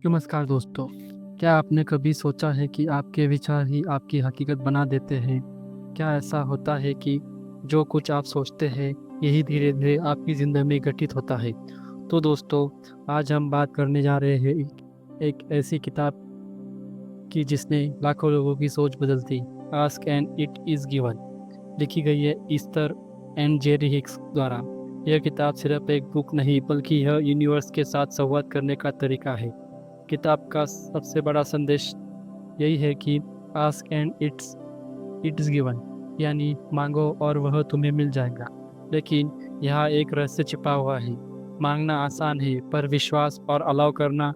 नमस्कार दोस्तों। क्या आपने कभी सोचा है कि आपके विचार ही आपकी हकीकत बना देते हैं? क्या ऐसा होता है कि जो कुछ आप सोचते हैं यही धीरे-धीरे आपकी ज़िंदगी में घटित होता है? तो दोस्तों, आज हम बात करने जा रहे हैं एक ऐसी किताब की जिसने लाखों लोगों की सोच बदल दी। Ask and it is given. लिखी गई है ईस्टर एंड जेरी हिक्स द्वारा। यह किताब सिर्फ एक बुक नहीं बल्कि यह यूनिवर्स के साथ संवाद करने का तरीका है। किताब का सबसे बड़ा संदेश यही है कि आस्क एंड इट्स गिवन, यानी मांगो और वह तुम्हें मिल जाएगा। लेकिन यहाँ एक रहस्य छिपा हुआ है। मांगना आसान है पर विश्वास और अलाउ करना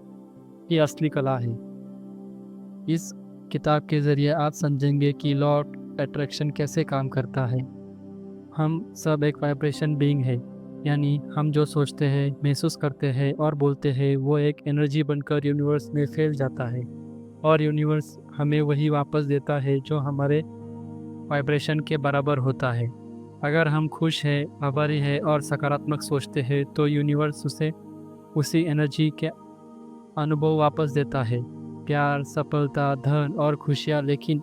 ही असली कला है। इस किताब के ज़रिए आप समझेंगे कि लॉ ऑफ अट्रैक्शन कैसे काम करता है। हम सब एक वाइब्रेशन बीइंग है, यानी हम जो सोचते हैं, महसूस करते हैं और बोलते हैं वो एक एनर्जी बनकर यूनिवर्स में फैल जाता है और यूनिवर्स हमें वही वापस देता है जो हमारे वाइब्रेशन के बराबर होता है। अगर हम खुश हैं, आभारी हैं और सकारात्मक सोचते हैं तो यूनिवर्स उसे उसी एनर्जी के अनुभव वापस देता है, प्यार, सफलता, धन और खुशियाँ। लेकिन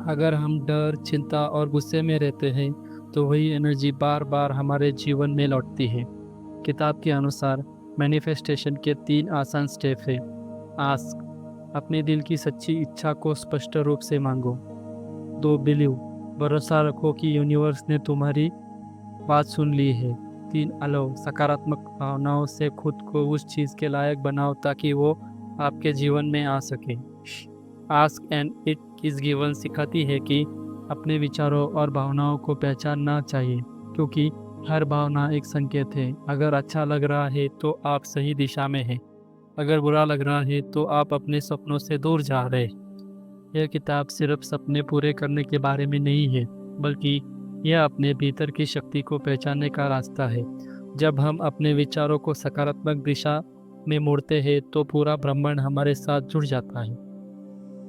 अगर हम डर, चिंता और गुस्से में रहते हैं तो वही एनर्जी बार बार हमारे जीवन में लौटती है। किताब के अनुसार मैनिफेस्टेशन के 3 आसान स्टेप हैं। आस्क, अपने दिल की सच्ची इच्छा को स्पष्ट रूप से मांगो। 2 बिलीव, भरोसा रखो कि यूनिवर्स ने तुम्हारी बात सुन ली है। 3 अलाउ, सकारात्मक भावनाओं से खुद को उस चीज़ के लायक बनाओ ताकि वो आपके जीवन में आ सके। Ask and it is given सिखाती है कि अपने विचारों और भावनाओं को पहचानना चाहिए, क्योंकि हर भावना एक संकेत है। अगर अच्छा लग रहा है तो आप सही दिशा में हैं, अगर बुरा लग रहा है तो आप अपने सपनों से दूर जा रहे हैं। यह किताब सिर्फ सपने पूरे करने के बारे में नहीं है, बल्कि यह अपने भीतर की शक्ति को पहचानने का रास्ता है। जब हम अपने विचारों को सकारात्मक दिशा में मोड़ते हैं तो पूरा ब्रह्मांड हमारे साथ जुड़ जाता है।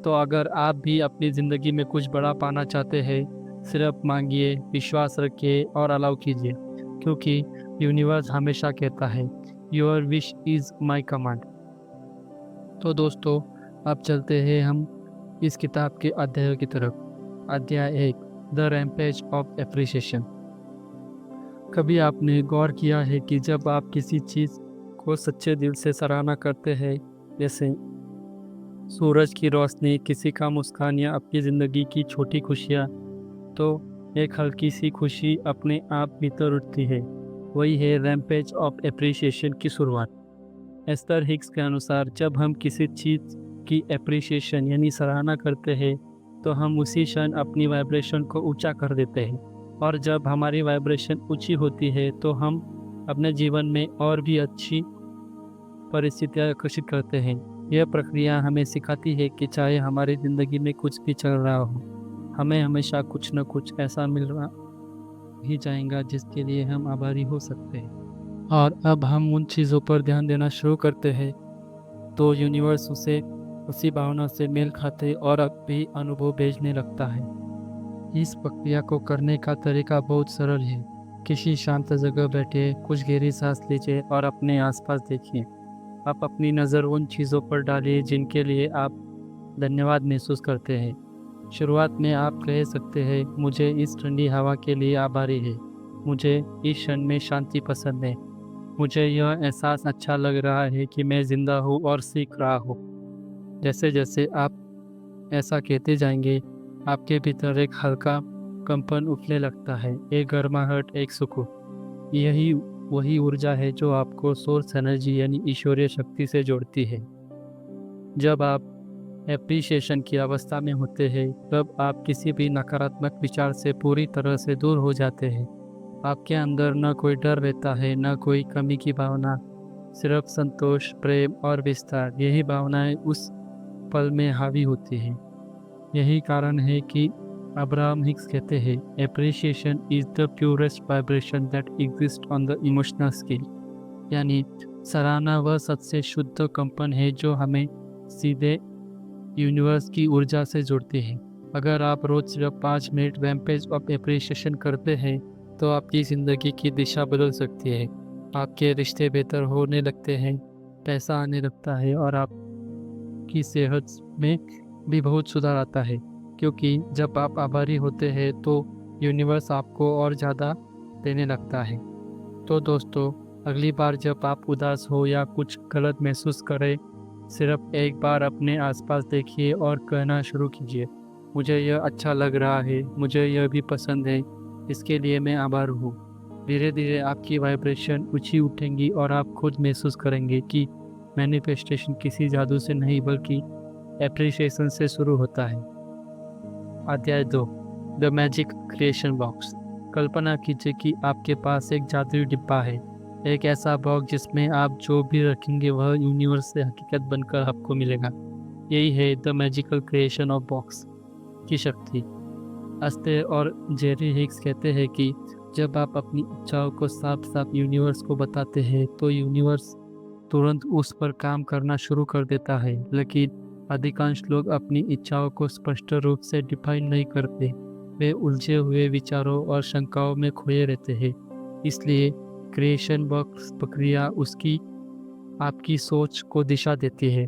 तो अगर आप भी अपनी ज़िंदगी में कुछ बड़ा पाना चाहते हैं, सिर्फ मांगिए, विश्वास रखिए और अलाउ कीजिए, क्योंकि यूनिवर्स हमेशा कहता है, your wish is my command. तो दोस्तों, अब चलते हैं हम इस किताब के अध्यायों की तरफ। अध्याय 1, द रैम्पेज ऑफ एप्रिसिएशन। कभी आपने गौर किया है कि जब आप किसी चीज़ को सच्चे दिल से सराहना करते हैं, जैसे सूरज की रोशनी, किसी का मुस्कान या अपनी ज़िंदगी की छोटी खुशियाँ, तो एक हल्की सी खुशी अपने आप भीतर उठती है। वही है रैम्पेज ऑफ एप्रिसिएशन की शुरुआत। एस्थर हिक्स के अनुसार जब हम किसी चीज़ की एप्रिसिएशन यानी सराहना करते हैं तो हम उसी क्षण अपनी वाइब्रेशन को ऊंचा कर देते हैं, और जब हमारी वाइब्रेशन ऊंची होती है तो हम अपने जीवन में और भी अच्छी परिस्थितियाँ आकर्षित करते हैं। यह प्रक्रिया हमें सिखाती है कि चाहे हमारी ज़िंदगी में कुछ भी चल रहा हो, हमें हमेशा कुछ न कुछ ऐसा मिल रहा ही जाएगा जिसके लिए हम आभारी हो सकते हैं। और अब हम उन चीज़ों पर ध्यान देना शुरू करते हैं तो यूनिवर्स उसे उसी भावना से मेल खाते और अब भी अनुभव भेजने लगता है। इस प्रक्रिया को करने का तरीका बहुत सरल है। किसी शांत जगह बैठे, कुछ गहरी सांस लीजिए और अपने आसपास देखिए। आप अपनी नज़र उन चीज़ों पर डालिए जिनके लिए आप धन्यवाद महसूस करते हैं। शुरुआत में आप कह सकते हैं, मुझे इस ठंडी हवा के लिए आभारी है, मुझे इस क्षण में शांति पसंद है, मुझे यह एहसास अच्छा लग रहा है कि मैं ज़िंदा हूँ और सीख रहा हूँ। जैसे जैसे आप ऐसा कहते जाएंगे, आपके भीतर एक हल्का कंपन उठने लगता है, एक गर्माहट, एक सुकून। यही वही ऊर्जा है जो आपको सोर्स एनर्जी यानी ईश्वरीय शक्ति से जोड़ती है। जब आप एप्रिसिएशन की अवस्था में होते हैं तब आप किसी भी नकारात्मक विचार से पूरी तरह से दूर हो जाते हैं। आपके अंदर न कोई डर रहता है, न कोई कमी की भावना, सिर्फ संतोष, प्रेम और विस्तार। यही भावनाएं उस पल में हावी होती हैं। यही कारण है कि अब्राहम हिक्स कहते हैं, appreciation is the purest vibration that exist on the emotional scale. यानी सराहना वह सबसे शुद्ध कंपन है जो हमें सीधे यूनिवर्स की ऊर्जा से जोड़ती है। अगर आप रोज सिर्फ 5 मिनट रैम्पेज ऑफ एप्रिसिएशन करते हैं तो आपकी ज़िंदगी की दिशा बदल सकती है। आपके रिश्ते बेहतर होने लगते हैं, पैसा आने लगता है और आपकी सेहत में भी बहुत सुधार आता है, क्योंकि जब आप आभारी होते हैं तो यूनिवर्स आपको और ज़्यादा देने लगता है। तो दोस्तों, अगली बार जब आप उदास हो या कुछ गलत महसूस करें, सिर्फ एक बार अपने आसपास देखिए और कहना शुरू कीजिए, मुझे यह अच्छा लग रहा है, मुझे यह भी पसंद है, इसके लिए मैं आभार हूँ। धीरे धीरे आपकी वाइब्रेशन ऊंची उठेंगी और आप खुद महसूस करेंगे कि मैनिफेस्टेशन किसी जादू से नहीं बल्कि एप्रिसिएशन से शुरू होता है। अध्याय 2, द मैजिक क्रिएशन बॉक्स। कल्पना कीजिए कि आपके पास एक जादुई डिब्बा है, एक ऐसा बॉक्स जिसमें आप जो भी रखेंगे वह यूनिवर्स से हकीकत बनकर आपको मिलेगा। यही है the magical creation of box की शक्ति। अस्ते और जेरी हिक्स कहते हैं कि जब आप अपनी इच्छाओं को साफ साफ यूनिवर्स को बताते हैं तो यूनिवर्स तुरंत उस पर काम करना शुरू कर देता है। लेकिन अधिकांश लोग अपनी इच्छाओं को स्पष्ट रूप से डिफाइन नहीं करते, वे उलझे हुए विचारों और शंकाओं में खोए रहते हैं। इसलिए क्रिएशन बॉक्स प्रक्रिया उसकी आपकी सोच को दिशा देती है।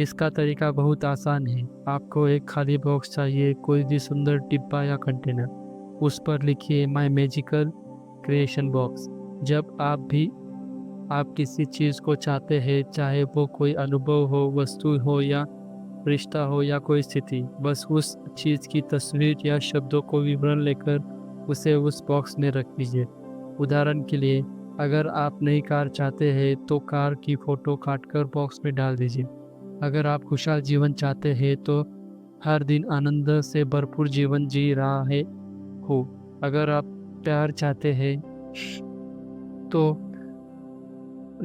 इसका तरीका बहुत आसान है। आपको एक खाली बॉक्स चाहिए, कोई भी सुंदर डिब्बा या कंटेनर। उस पर लिखिए माय मैजिकल क्रिएशन बॉक्स। जब आप किसी चीज़ को चाहते हैं, चाहे वो कोई अनुभव हो, वस्तु हो या रिश्ता हो या कोई स्थिति, बस उस चीज़ की तस्वीर या शब्दों को विवरण लेकर उसे उस बॉक्स में रख दीजिए। उदाहरण के लिए, अगर आप नई कार चाहते हैं तो कार की फ़ोटो काटकर बॉक्स में डाल दीजिए। अगर आप खुशहाल जीवन चाहते हैं तो हर दिन आनंद से भरपूर जीवन जी रहा है हो। अगर आप प्यार चाहते हैं तो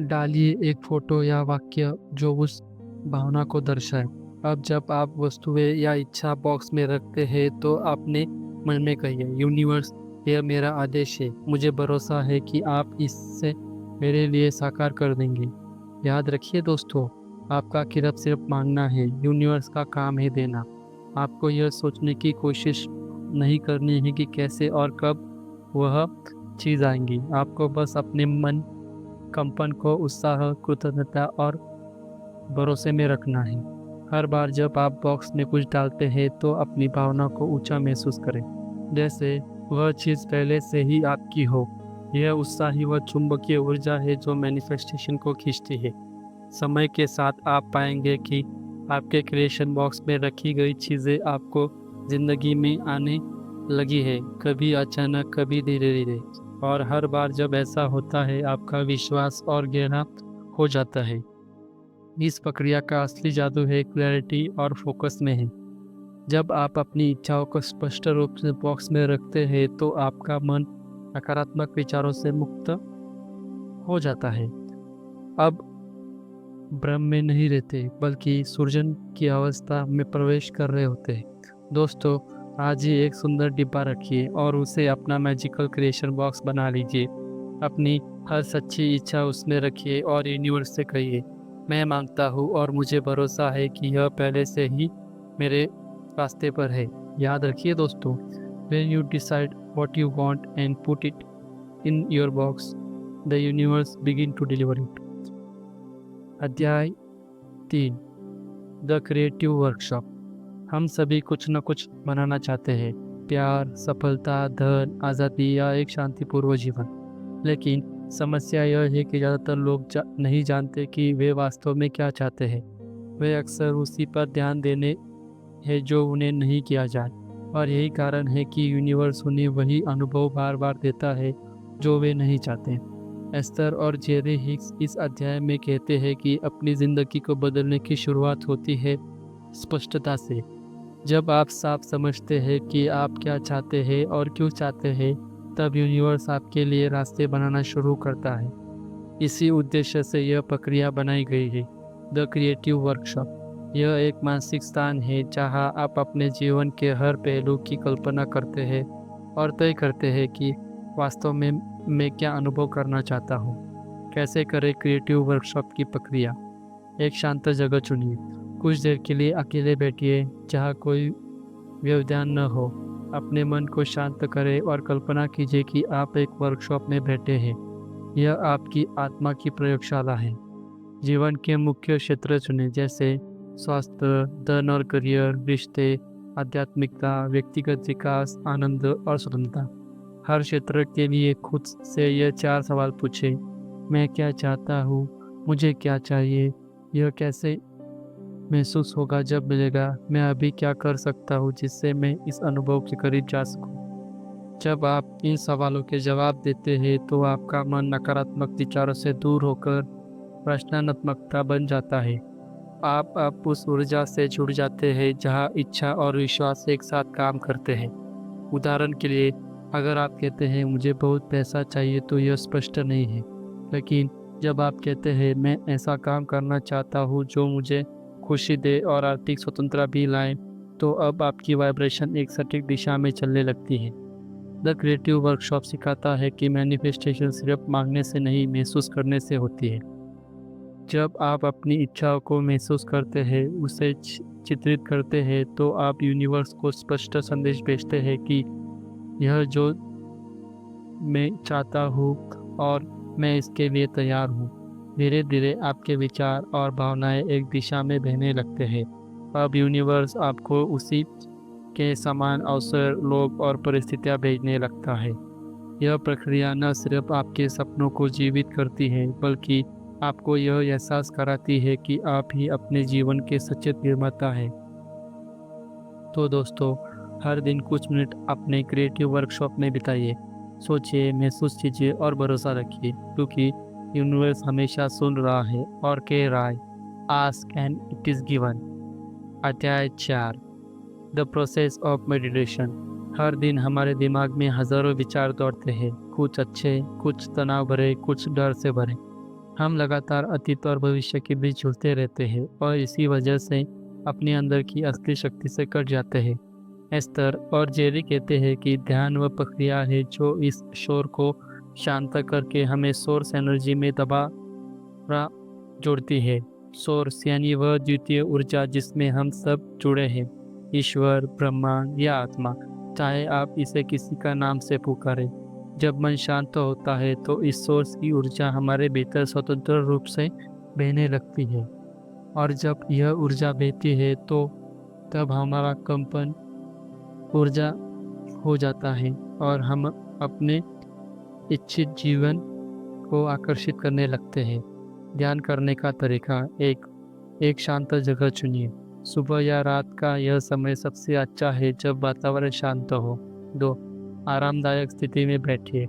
डालिए एक फोटो या वाक्य जो उस भावना को दर्शाए। अब जब आप वस्तुएं या इच्छा बॉक्स में रखते हैं तो अपने मन में कहिए, यूनिवर्स, यह मेरा आदेश है, मुझे भरोसा है कि आप इससे मेरे लिए साकार कर देंगे। याद रखिए दोस्तों, आपका सिर्फ मांगना है, यूनिवर्स का काम है देना। आपको यह सोचने की कोशिश नहीं करनी है कि कैसे और कब वह चीज़ आएंगी। आपको बस अपने मन कंपन को उत्साह, कृतज्ञता और भरोसे में रखना है। हर बार जब आप बॉक्स में कुछ डालते हैं तो अपनी भावना को ऊंचा महसूस करें, जैसे वह चीज़ पहले से ही आपकी हो। यह उत्साही व चुंबकीय ऊर्जा है जो मैनिफेस्टेशन को खींचती है। समय के साथ आप पाएंगे कि आपके क्रिएशन बॉक्स में रखी गई चीज़ें आपको ज़िंदगी में आने लगी है, कभी अचानक, कभी धीरे धीरे। और हर बार जब ऐसा होता है, आपका विश्वास और गहरा हो जाता है। इस प्रक्रिया का असली जादू है क्लैरिटी और फोकस में है। जब आप अपनी इच्छाओं को स्पष्ट रूप से बॉक्स में रखते हैं तो आपका मन नकारात्मक विचारों से मुक्त हो जाता है। अब भ्रम में नहीं रहते, बल्कि सृजन की अवस्था में प्रवेश कर रहे होते हैं। दोस्तों, आज ही एक सुंदर डिब्बा रखिए और उसे अपना मैजिकल क्रिएशन बॉक्स बना लीजिए। अपनी हर सच्ची इच्छा उसमें रखिए और यूनिवर्स से कहिए, मैं मांगता हूँ और मुझे भरोसा है कि यह पहले से ही मेरे रास्ते पर है। याद रखिए दोस्तों, when you decide what you want and put it in your box, the universe begin to deliver it. अध्याय 3, द क्रिएटिव वर्कशॉप। हम सभी कुछ न कुछ बनाना चाहते हैं, प्यार, सफलता, धन, आज़ादी या एक शांतिपूर्ण जीवन। लेकिन समस्या यह है कि ज़्यादातर लोग नहीं जानते कि वे वास्तव में क्या चाहते हैं। वे अक्सर उसी पर ध्यान देने हैं जो उन्हें नहीं किया जाए, और यही कारण है कि यूनिवर्स उन्हें वही अनुभव बार बार देता है जो वे नहीं चाहते। एस्तर और जेरी हिक्स इस अध्याय में कहते हैं कि अपनी ज़िंदगी को बदलने की शुरुआत होती है स्पष्टता से। जब आप साफ समझते हैं कि आप क्या चाहते हैं और क्यों चाहते हैं, तब यूनिवर्स आपके लिए रास्ते बनाना शुरू करता है। इसी उद्देश्य से यह प्रक्रिया बनाई गई है, द क्रिएटिव वर्कशॉप। यह एक मानसिक स्थान है जहां आप अपने जीवन के हर पहलू की कल्पना करते हैं और तय करते हैं कि वास्तव में मैं क्या अनुभव करना चाहता हूँ। कैसे करें क्रिएटिव वर्कशॉप की प्रक्रिया? एक शांत जगह चुनिए, कुछ देर के लिए अकेले बैठिए जहाँ कोई व्यवधान न हो। अपने मन को शांत करें और कल्पना कीजिए कि आप एक वर्कशॉप में बैठे हैं। यह आपकी आत्मा की प्रयोगशाला है। जीवन के मुख्य क्षेत्र चुनें, जैसे स्वास्थ्य, धन और करियर, रिश्ते, आध्यात्मिकता, व्यक्तिगत विकास, आनंद और स्वतंत्रता। हर क्षेत्र के लिए खुद से ये 4 सवाल पूछें। मैं क्या चाहता हूँ? मुझे क्या चाहिए? यह कैसे महसूस होगा जब मिलेगा? मैं अभी क्या कर सकता हूँ जिससे मैं इस अनुभव के करीब जा सकूँ? जब आप इन सवालों के जवाब देते हैं तो आपका मन नकारात्मक विचारों से दूर होकर प्रश्नात्मकता बन जाता है। आप उस ऊर्जा से जुड़ जाते हैं जहाँ इच्छा और विश्वास एक साथ काम करते हैं। उदाहरण के लिए, अगर आप कहते हैं मुझे बहुत पैसा चाहिए तो यह स्पष्ट नहीं है, लेकिन जब आप कहते हैं मैं ऐसा काम करना चाहता हूँ जो मुझे खुशी दे और आर्थिक स्वतंत्रता भी लाए, तो अब आपकी वाइब्रेशन एक सटीक दिशा में चलने लगती है। द क्रिएटिव वर्कशॉप सिखाता है कि मैनिफेस्टेशन सिर्फ मांगने से नहीं, महसूस करने से होती है। जब आप अपनी इच्छाओं को महसूस करते हैं, उसे चित्रित करते हैं, तो आप यूनिवर्स को स्पष्ट संदेश भेजते हैं कि यह जो मैं चाहता हूँ और मैं इसके लिए तैयार हूँ। धीरे धीरे आपके विचार और भावनाएं एक दिशा में बहने लगते हैं। अब यूनिवर्स आपको उसी के समान अवसर, लोग और परिस्थितियाँ भेजने लगता है। यह प्रक्रिया न सिर्फ आपके सपनों को जीवित करती है, बल्कि आपको यह एहसास कराती है कि आप ही अपने जीवन के सचेत निर्माता हैं। तो दोस्तों, हर दिन कुछ मिनट अपने क्रिएटिव वर्कशॉप में बिताइए। सोचिए, महसूस कीजिए और भरोसा रखिए, क्योंकि यूनिवर्स हमेशा सुन रहा है और कह रहा है, ask and it is given. अध्याय 4, द प्रोसेस ऑफ मेडिटेशन। हर दिन हमारे दिमाग में हजारों विचार दौड़ते हैं, कुछ अच्छे, कुछ तनाव भरे, कुछ डर से भरे। हम लगातार अतीत और भविष्य के बीच झूलते रहते हैं और इसी वजह से अपने अंदर की असली शक्ति से कट जाते हैं। एस्तर और जेरी कहते हैं कि ध्यान वह प्रक्रिया है जो इस शोर को शांत करके हमें सोर्स एनर्जी में दोबारा जोड़ती है। सोर्स यानी वह द्वितीय ऊर्जा जिसमें हम सब जुड़े हैं, ईश्वर, ब्रह्मांड या आत्मा, चाहे आप इसे किसी का नाम से पुकारें। जब मन शांत होता है तो इस सोर्स की ऊर्जा हमारे भीतर स्वतंत्र रूप से बहने लगती है, और जब यह ऊर्जा बहती है तो तब हमारा कंपन ऊर्जा हो जाता है और हम अपने इच्छित जीवन को आकर्षित करने लगते हैं। ध्यान करने का तरीका: एक शांत जगह चुनिए। सुबह या रात का यह समय सबसे अच्छा है जब वातावरण शांत हो। 2, आरामदायक स्थिति में बैठिए।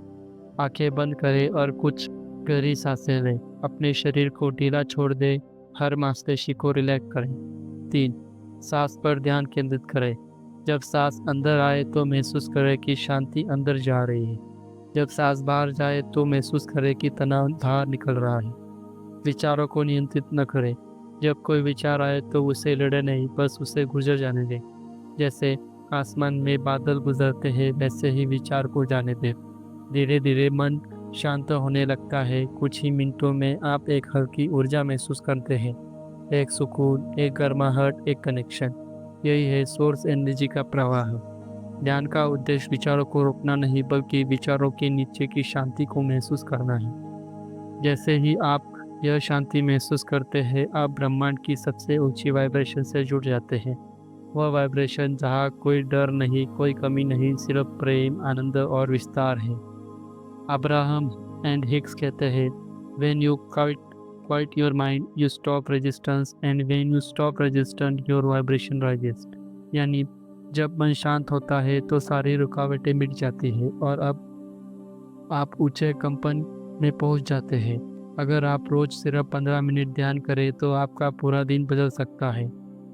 आंखें बंद करें और कुछ गहरी सांसें लें। अपने शरीर को ढीला छोड़ दें, हर मांसपेशी को रिलैक्स करें। 3, सांस पर ध्यान केंद्रित करें। जब सांस अंदर आए तो महसूस करें कि शांति अंदर जा रही है। जब सांस बाहर जाए तो महसूस करें कि तनाव बाहर निकल रहा है। विचारों को नियंत्रित न करें। जब कोई विचार आए तो उसे लड़े नहीं, बस उसे गुजर जाने दें। जैसे आसमान में बादल गुजरते हैं, वैसे ही विचार को जाने दें। धीरे धीरे मन शांत होने लगता है। कुछ ही मिनटों में आप एक हल्की ऊर्जा महसूस करते हैं, एक सुकून, एक गर्माहट, एक कनेक्शन। यही है सोर्स एनर्जी का प्रवाह। ध्यान का उद्देश्य विचारों को रोकना नहीं, बल्कि विचारों के नीचे की शांति को महसूस करना है। जैसे ही आप यह शांति महसूस करते हैं, आप ब्रह्मांड की सबसे ऊंची वाइब्रेशन से जुड़ जाते हैं। वह वाइब्रेशन जहाँ कोई डर नहीं, कोई कमी नहीं, सिर्फ प्रेम, आनंद और विस्तार है। अब्राहम एंड हिक्स कहते हैं, when you quiet your mind, you stop resistance, and when you stop resistance, your vibration rises। यानी जब मन शांत होता है तो सारी रुकावटें मिट जाती हैं और अब आप ऊंचे कंपन में पहुंच जाते हैं। अगर आप रोज सिर्फ 15 मिनट ध्यान करें तो आपका पूरा दिन बदल सकता है।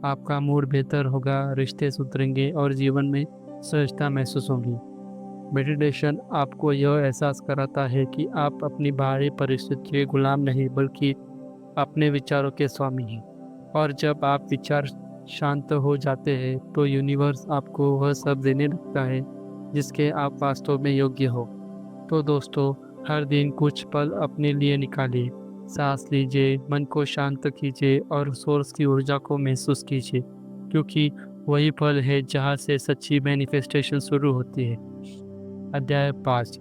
आपका मूड बेहतर होगा, रिश्ते सुधरेंगे और जीवन में सहजता महसूस होगी। मेडिटेशन आपको यह एहसास कराता है कि आप अपनी बाहरी परिस्थिति के गुलाम नहीं, बल्कि अपने विचारों के स्वामी हैं। और जब आप विचार शांत हो जाते हैं तो यूनिवर्स आपको वह सब देने लगता है जिसके आप वास्तव में योग्य हो। तो दोस्तों, हर दिन कुछ पल अपने लिए निकालिए। सांस लीजिए, मन को शांत कीजिए और सोर्स की ऊर्जा को महसूस कीजिए, क्योंकि वही पल है जहाँ से सच्ची मैनिफेस्टेशन शुरू होती है। अध्याय 5,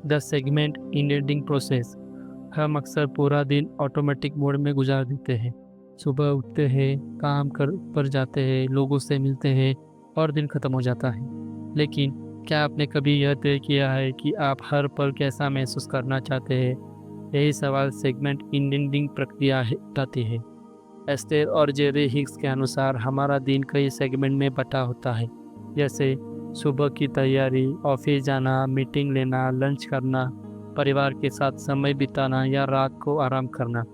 the segment in adding process. हम अक्सर पूरा दिन ऑटोमेटिक मोड में गुजार देते हैं। सुबह उठते हैं, काम कर पर जाते हैं, लोगों से मिलते हैं और दिन खत्म हो जाता है। लेकिन क्या आपने कभी यह तय किया है कि आप हर पल कैसा महसूस करना चाहते हैं? यही सवाल सेगमेंट इंडेंटिंग प्रक्रिया बताती है। एस्टेर और जेरी हिग्स के अनुसार हमारा दिन कई सेगमेंट में बटा होता है, जैसे सुबह की तैयारी, ऑफिस जाना, मीटिंग लेना, लंच करना, परिवार के साथ समय बिताना या रात को आराम करना।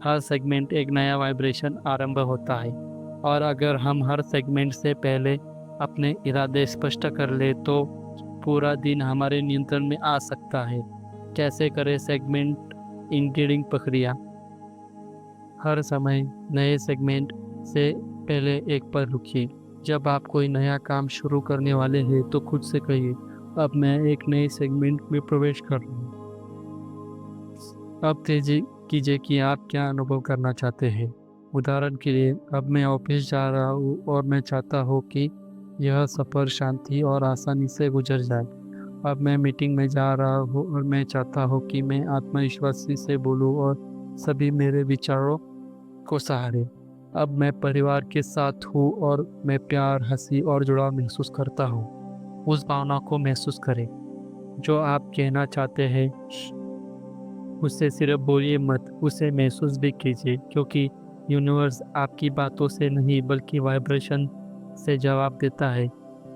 हर सेगमेंट एक नया वाइब्रेशन आरंभ होता है, और अगर हम हर सेगमेंट से पहले अपने इरादे स्पष्ट कर ले तो पूरा दिन हमारे नियंत्रण में आ सकता है। कैसे करें सेगमेंट इंटीडिंग प्रक्रिया? हर समय नए सेगमेंट से पहले एक पल रुकिए। जब आप कोई नया काम शुरू करने वाले हैं तो खुद से कहिए, अब मैं एक नए सेगमेंट में प्रवेश कर रहा हूँ। अब तेजी कीजिए कि आप क्या अनुभव करना चाहते हैं। उदाहरण के लिए, अब मैं ऑफिस जा रहा हूँ और मैं चाहता हूँ कि यह सफ़र शांति और आसानी से गुजर जाए। अब मैं मीटिंग में जा रहा हूँ और मैं चाहता हूँ कि मैं आत्मविश्वासी से बोलूँ और सभी मेरे विचारों को सहारे। अब मैं परिवार के साथ हूँ और मैं प्यार, हंसी और जुड़ाव महसूस करता हूँ। उस भावना को महसूस करें जो आप कहना चाहते हैं। उसे सिर्फ बोलिए मत, उसे महसूस भी कीजिए, क्योंकि यूनिवर्स आपकी बातों से नहीं बल्कि वाइब्रेशन से जवाब देता है।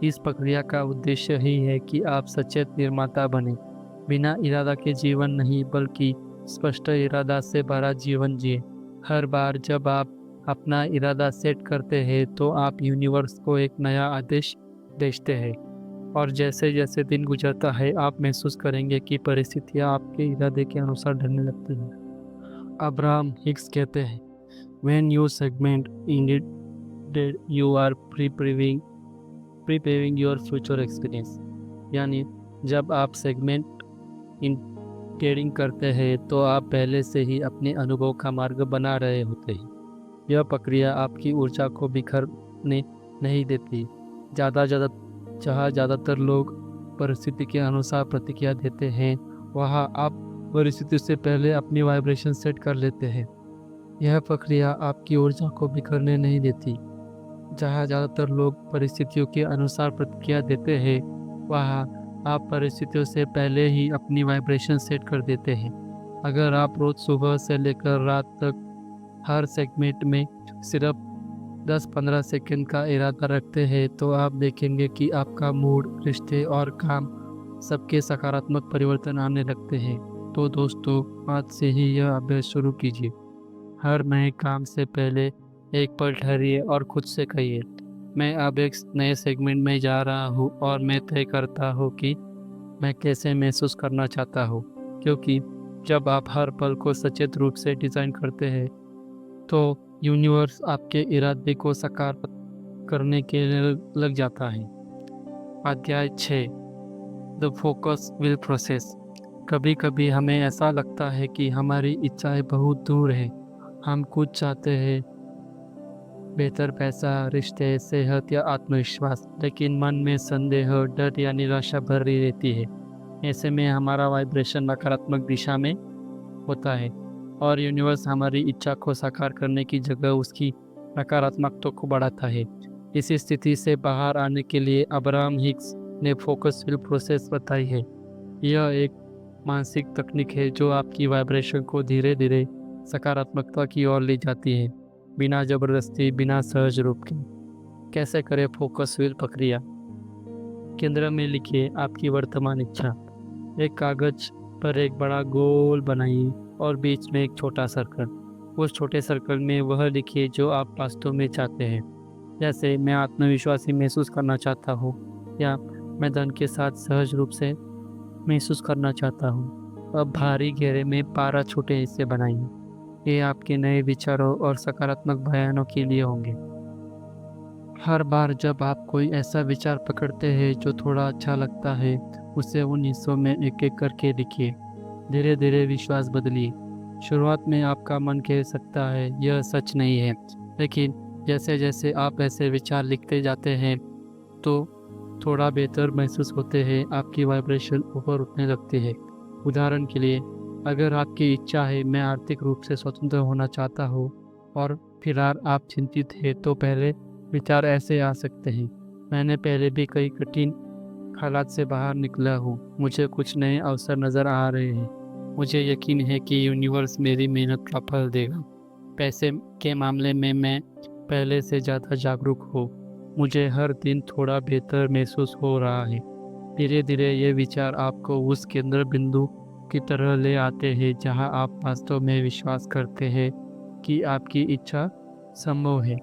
इस प्रक्रिया का उद्देश्य ही है कि आप सचेत निर्माता बने, बिना इरादा के जीवन नहीं बल्कि स्पष्ट इरादा से भरा जीवन जिए। हर बार जब आप अपना इरादा सेट करते हैं तो आप यूनिवर्स को एक नया आदेश भेजते हैं, और जैसे जैसे दिन गुजरता है आप महसूस करेंगे कि परिस्थितियाँ आपके इरादे के अनुसार ढलने लगती हैं। अब्राहम हिक्स कहते हैं, When you segment indeed you are preparing your future experience। यानी जब आप सेगमेंट इंटेडिंग करते हैं तो आप पहले से ही अपने अनुभव का मार्ग बना रहे होते हैं। यह प्रक्रिया आपकी ऊर्जा को बिखरने नहीं देती। जहाँ ज़्यादातर लोग परिस्थिति के अनुसार प्रतिक्रिया देते हैं, वहाँ आप परिस्थिति से पहले अपनी वाइब्रेशन सेट कर लेते हैं। यह प्रक्रिया आपकी ऊर्जा को बिखरने नहीं देती। जहाँ ज़्यादातर लोग परिस्थितियों के अनुसार प्रतिक्रिया देते हैं, वहाँ आप परिस्थितियों से पहले ही अपनी वाइब्रेशन सेट कर देते हैं। अगर आप रोज़ सुबह से लेकर रात तक हर सेगमेंट में सिर्फ 10-15 सेकंड का इरादा रखते हैं तो आप देखेंगे कि आपका मूड, रिश्ते और काम सबके सकारात्मक परिवर्तन आने लगते हैं। तो दोस्तों, आज से ही यह अभ्यास शुरू कीजिए। हर नए काम से पहले एक पल ठहरिए और खुद से कहिए, मैं अब एक नए सेगमेंट में जा रहा हूँ और मैं तय करता हूँ कि मैं कैसे महसूस करना चाहता हूँ। क्योंकि जब आप हर पल को सचेत रूप से डिज़ाइन करते हैं तो यूनिवर्स आपके इरादे को साकार करने के लिए लग जाता है। अध्याय 6, द फोकस विल प्रोसेस। कभी कभी हमें ऐसा लगता है कि हमारी इच्छाएं बहुत दूर हैं। हम कुछ चाहते हैं, बेहतर पैसा, रिश्ते, सेहत या आत्मविश्वास, लेकिन मन में संदेह, डर या निराशा भरी रहती है। ऐसे में हमारा वाइब्रेशन नकारात्मक दिशा में होता है और यूनिवर्स हमारी इच्छा को साकार करने की जगह उसकी नकारात्मकता को बढ़ाता है। इस स्थिति से बाहर आने के लिए अब्राहम हिक्स ने फोकस विल प्रोसेस बताई है। यह एक मानसिक तकनीक है जो आपकी वाइब्रेशन को धीरे धीरे सकारात्मकता की ओर ले जाती है, बिना जबरदस्ती, बिना सहज रूप के। कैसे करें फोकस विल प्रक्रिया? केंद्र में लिखिए आपकी वर्तमान इच्छा। एक कागज पर एक बड़ा गोल बनाइए और बीच में एक छोटा सर्कल। उस छोटे सर्कल में वह लिखिए जो आप वास्तव में चाहते हैं, जैसे मैं आत्मविश्वासी महसूस करना चाहता हूँ या मैं धन के साथ सहज रूप से महसूस करना चाहता हूँ। अब भारी घेरे में 12 छोटे हिस्से बनाइए। ये आपके नए विचारों और सकारात्मक बयानों के लिए होंगे। हर बार जब आप कोई ऐसा विचार पकड़ते हैं जो थोड़ा अच्छा लगता है, उसे उन हिस्सों में एक एक करके लिखिए। धीरे धीरे विश्वास बदलिए। शुरुआत में आपका मन कह सकता है यह सच नहीं है, लेकिन जैसे जैसे आप ऐसे विचार लिखते जाते हैं तो थोड़ा बेहतर महसूस होते हैं, आपकी वाइब्रेशन ऊपर उठने लगती है। उदाहरण के लिए, अगर आपकी इच्छा है मैं आर्थिक रूप से स्वतंत्र होना चाहता हूँ और फिलहाल आप चिंतित हैं, तो पहले विचार ऐसे आ सकते हैं। मैंने पहले भी कई कठिन हालात से बाहर निकला हूँ। मुझे कुछ नए अवसर नज़र आ रहे हैं। मुझे यकीन है कि यूनिवर्स मेरी मेहनत का फल देगा। पैसे के मामले में मैं पहले से ज़्यादा जागरूक हूँ। मुझे हर दिन थोड़ा बेहतर महसूस हो रहा है। धीरे धीरे ये विचार आपको उस केंद्र बिंदु की तरह ले आते हैं जहाँ आप वास्तव में विश्वास करते हैं कि आपकी इच्छा संभव है।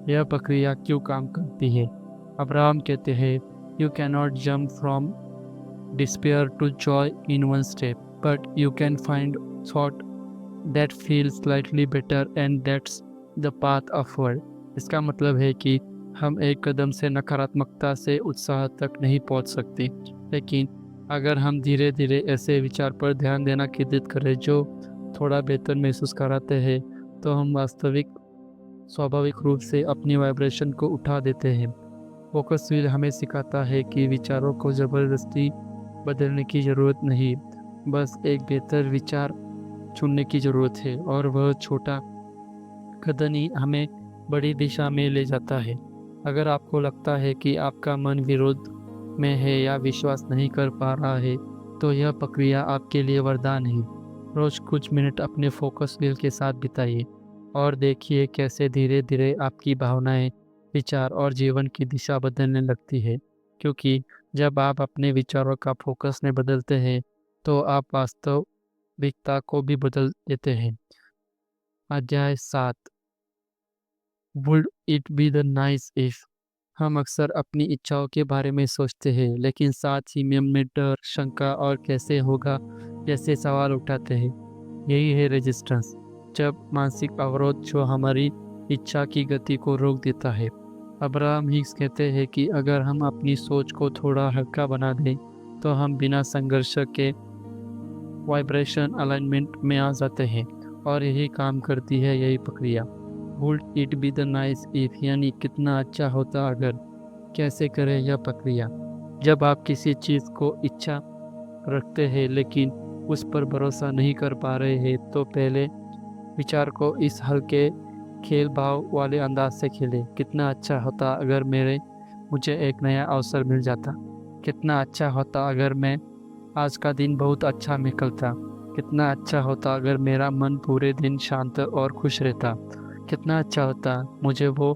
यह प्रक्रिया क्यों काम करती है? अब्राहम कहते हैं, you cannot jump from despair to joy in one step, but you can find thought that feel slightly better and that's the path upward. इसका मतलब है कि हम एक कदम से नकारात्मकता से उत्साह तक नहीं पहुंच सकते, लेकिन अगर हम धीरे धीरे ऐसे विचार पर ध्यान देना केंद्रित करें जो थोड़ा बेहतर महसूस कराते हैं, तो हम स्वाभाविक रूप से अपनी वाइब्रेशन को उठा देते हैं। फोकस व्हील हमें सिखाता है कि विचारों को ज़बरदस्ती बदलने की ज़रूरत नहीं, बस एक बेहतर विचार चुनने की ज़रूरत है, और वह छोटा कदम ही हमें बड़ी दिशा में ले जाता है। अगर आपको लगता है कि आपका मन विरोध में है या विश्वास नहीं कर पा रहा है, तो यह प्रक्रिया आपके लिए वरदान है। रोज कुछ मिनट अपने फोकस व्हील के साथ बिताइए और देखिए कैसे धीरे धीरे आपकी भावनाएं, विचार और जीवन की दिशा बदलने लगती है। क्योंकि जब आप अपने विचारों का फोकस में बदलते हैं, तो आप वास्तविकता को भी बदल देते हैं। अध्याय 7, would it be the nice if. हम अक्सर अपनी इच्छाओं के बारे में सोचते हैं, लेकिन साथ ही में अपने डर, शंका और कैसे होगा जैसे सवाल उठाते हैं। यही है रेजिस्टेंस, जब मानसिक अवरोध जो हमारी इच्छा की गति को रोक देता है। अब्राहम हिक्स कहते हैं कि अगर हम अपनी सोच को थोड़ा हल्का बना दें, तो हम बिना संघर्ष के वाइब्रेशन अलाइनमेंट में आ जाते हैं, और यही काम करती है यही प्रक्रिया। Would it be the nice if, यानी कितना अच्छा होता अगर। कैसे करें यह प्रक्रिया? जब आप किसी चीज़ को इच्छा रखते हैं लेकिन उस पर भरोसा नहीं कर पा रहे हैं, तो पहले विचार को इस हल्के खेल भाव वाले अंदाज से खेलें। कितना अच्छा होता अगर मुझे एक नया अवसर मिल जाता। कितना अच्छा होता अगर मैं आज का दिन बहुत अच्छा निकलता। कितना अच्छा होता अगर मेरा मन पूरे दिन शांत और खुश रहता। कितना अच्छा होता मुझे वो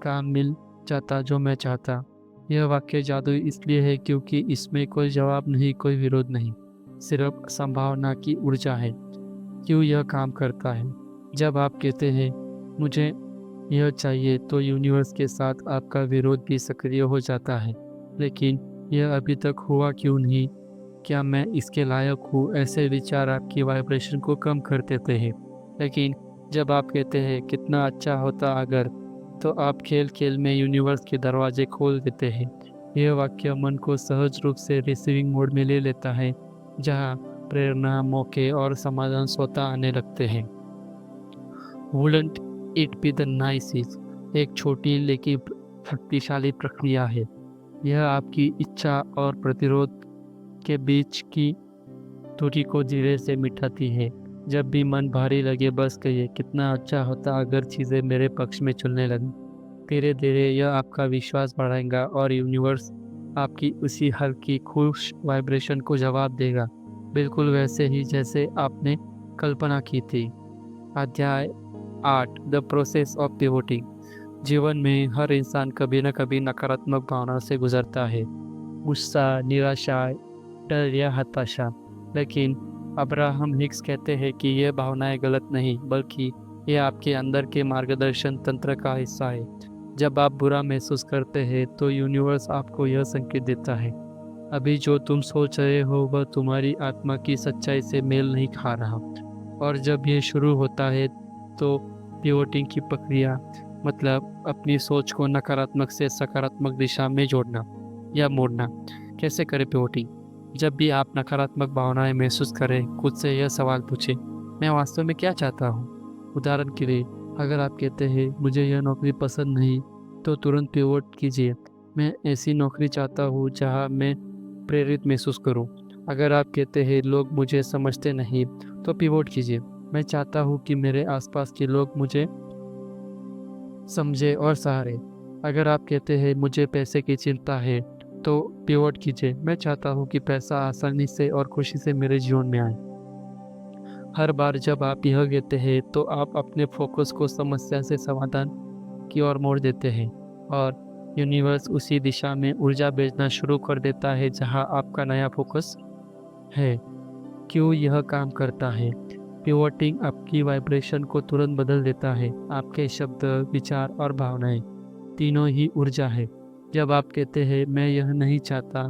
काम मिल जाता जो मैं चाहता। यह वाक्य जादुई इसलिए है क्योंकि इसमें कोई जवाब नहीं, कोई विरोध नहीं, सिर्फ संभावना की ऊर्जा है। क्यों यह काम करता है? जब आप कहते हैं मुझे यह चाहिए, तो यूनिवर्स के साथ आपका विरोध भी सक्रिय हो जाता है। लेकिन यह अभी तक हुआ क्यों नहीं? क्या मैं इसके लायक हूँ? ऐसे विचार आपकी वाइब्रेशन को कम कर देते हैं। लेकिन जब आप कहते हैं कितना अच्छा होता अगर, तो आप खेल खेल में यूनिवर्स के दरवाजे खोल देते हैं। यह वाक्य मन को सहज रूप से रिसीविंग मोड में ले लेता है, जहाँ प्रेरणा, मौके और समाधान स्वतः आने लगते हैं। Wouldn't it be the nice is एक छोटी लेकिन शक्तिशाली प्रक्रिया है। यह आपकी इच्छा और प्रतिरोध के बीच की दूरी को धीरे से मिटाती है। जब भी मन भारी लगे, बस कहिए कितना अच्छा होता अगर चीज़ें मेरे पक्ष में चलने लगें। धीरे धीरे यह आपका विश्वास बढ़ाएगा और यूनिवर्स आपकी उसी हल्की खुश वाइब्रेशन को जवाब देगा, बिल्कुल वैसे ही जैसे आपने कल्पना की थी। अध्याय 8, द प्रोसेस ऑफ पिवोटिंग। जीवन में हर इंसान कभी न कभी नकारात्मक भावना से गुजरता है, गुस्सा, निराशा, डर या हताशा। लेकिन अब्राहम हिक्स कहते हैं कि ये भावनाएं गलत नहीं, बल्कि ये आपके अंदर के मार्गदर्शन तंत्र का हिस्सा है। जब आप बुरा महसूस करते हैं, तो यूनिवर्स आपको यह संकेत देता है, अभी जो तुम सोच रहे हो वह तुम्हारी आत्मा की सच्चाई से मेल नहीं खा रहा। और जब ये शुरू होता है, तो पिवोटिंग की प्रक्रिया, मतलब अपनी सोच को नकारात्मक से सकारात्मक दिशा में जोड़ना या मोड़ना। कैसे करें पिवोटिंग? जब भी आप नकारात्मक भावनाएं महसूस करें, खुद से यह सवाल पूछें, मैं वास्तव में क्या चाहता हूँ? उदाहरण के लिए, अगर आप कहते हैं मुझे यह नौकरी पसंद नहीं, तो तुरंत पिवोट कीजिए, मैं ऐसी नौकरी चाहता हूँ जहाँ मैं प्रेरित महसूस करूँ। अगर आप कहते हैं लोग मुझे समझते नहीं, तो पिवोट कीजिए, मैं चाहता हूँ कि मेरे आसपास के लोग मुझे समझे और सहारे। अगर आप कहते हैं मुझे पैसे की चिंता है, तो पिवोट कीजिए, मैं चाहता हूँ कि पैसा आसानी से और खुशी से मेरे जीवन में आए। हर बार जब आप यह कहते हैं तो आप अपने फोकस को समस्या से समाधान की ओर मोड़ देते हैं, और यूनिवर्स उसी दिशा में ऊर्जा भेजना शुरू कर देता है जहां आपका नया फोकस है। क्यों यह काम करता है? पिवोटिंग आपकी वाइब्रेशन को तुरंत बदल देता है। आपके शब्द, विचार और भावनाएं तीनों ही ऊर्जा है। जब आप कहते हैं मैं यह नहीं चाहता,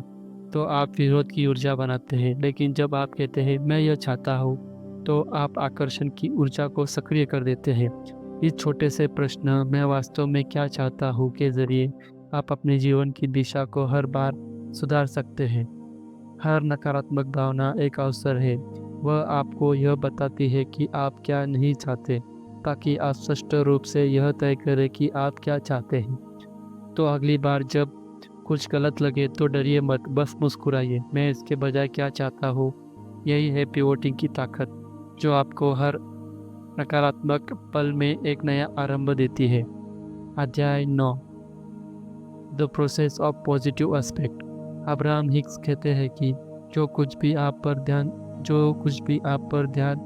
तो आप विरोध की ऊर्जा बनाते हैं, लेकिन जब आप कहते हैं मैं यह चाहता हूँ, तो आप आकर्षण की ऊर्जा को सक्रिय कर देते हैं। इस छोटे से प्रश्न मैं वास्तव में क्या चाहता हूँ के जरिए आप अपने जीवन की दिशा को हर बार सुधार सकते हैं। हर नकारात्मक भावना एक अवसर है। वह आपको यह बताती है कि आप क्या नहीं चाहते, ताकि आप स्पष्ट रूप से यह तय करें कि आप क्या चाहते हैं। तो अगली बार जब कुछ गलत लगे तो डरिए मत, बस मुस्कुराइए, मैं इसके बजाय क्या चाहता हूँ। यही है पिवोटिंग की ताकत, जो आपको हर नकारात्मक पल में एक नया आरंभ देती है। अध्याय 9, the process of positive aspect. Abraham Hicks कहते हैं कि जो कुछ भी आप पर ध्यान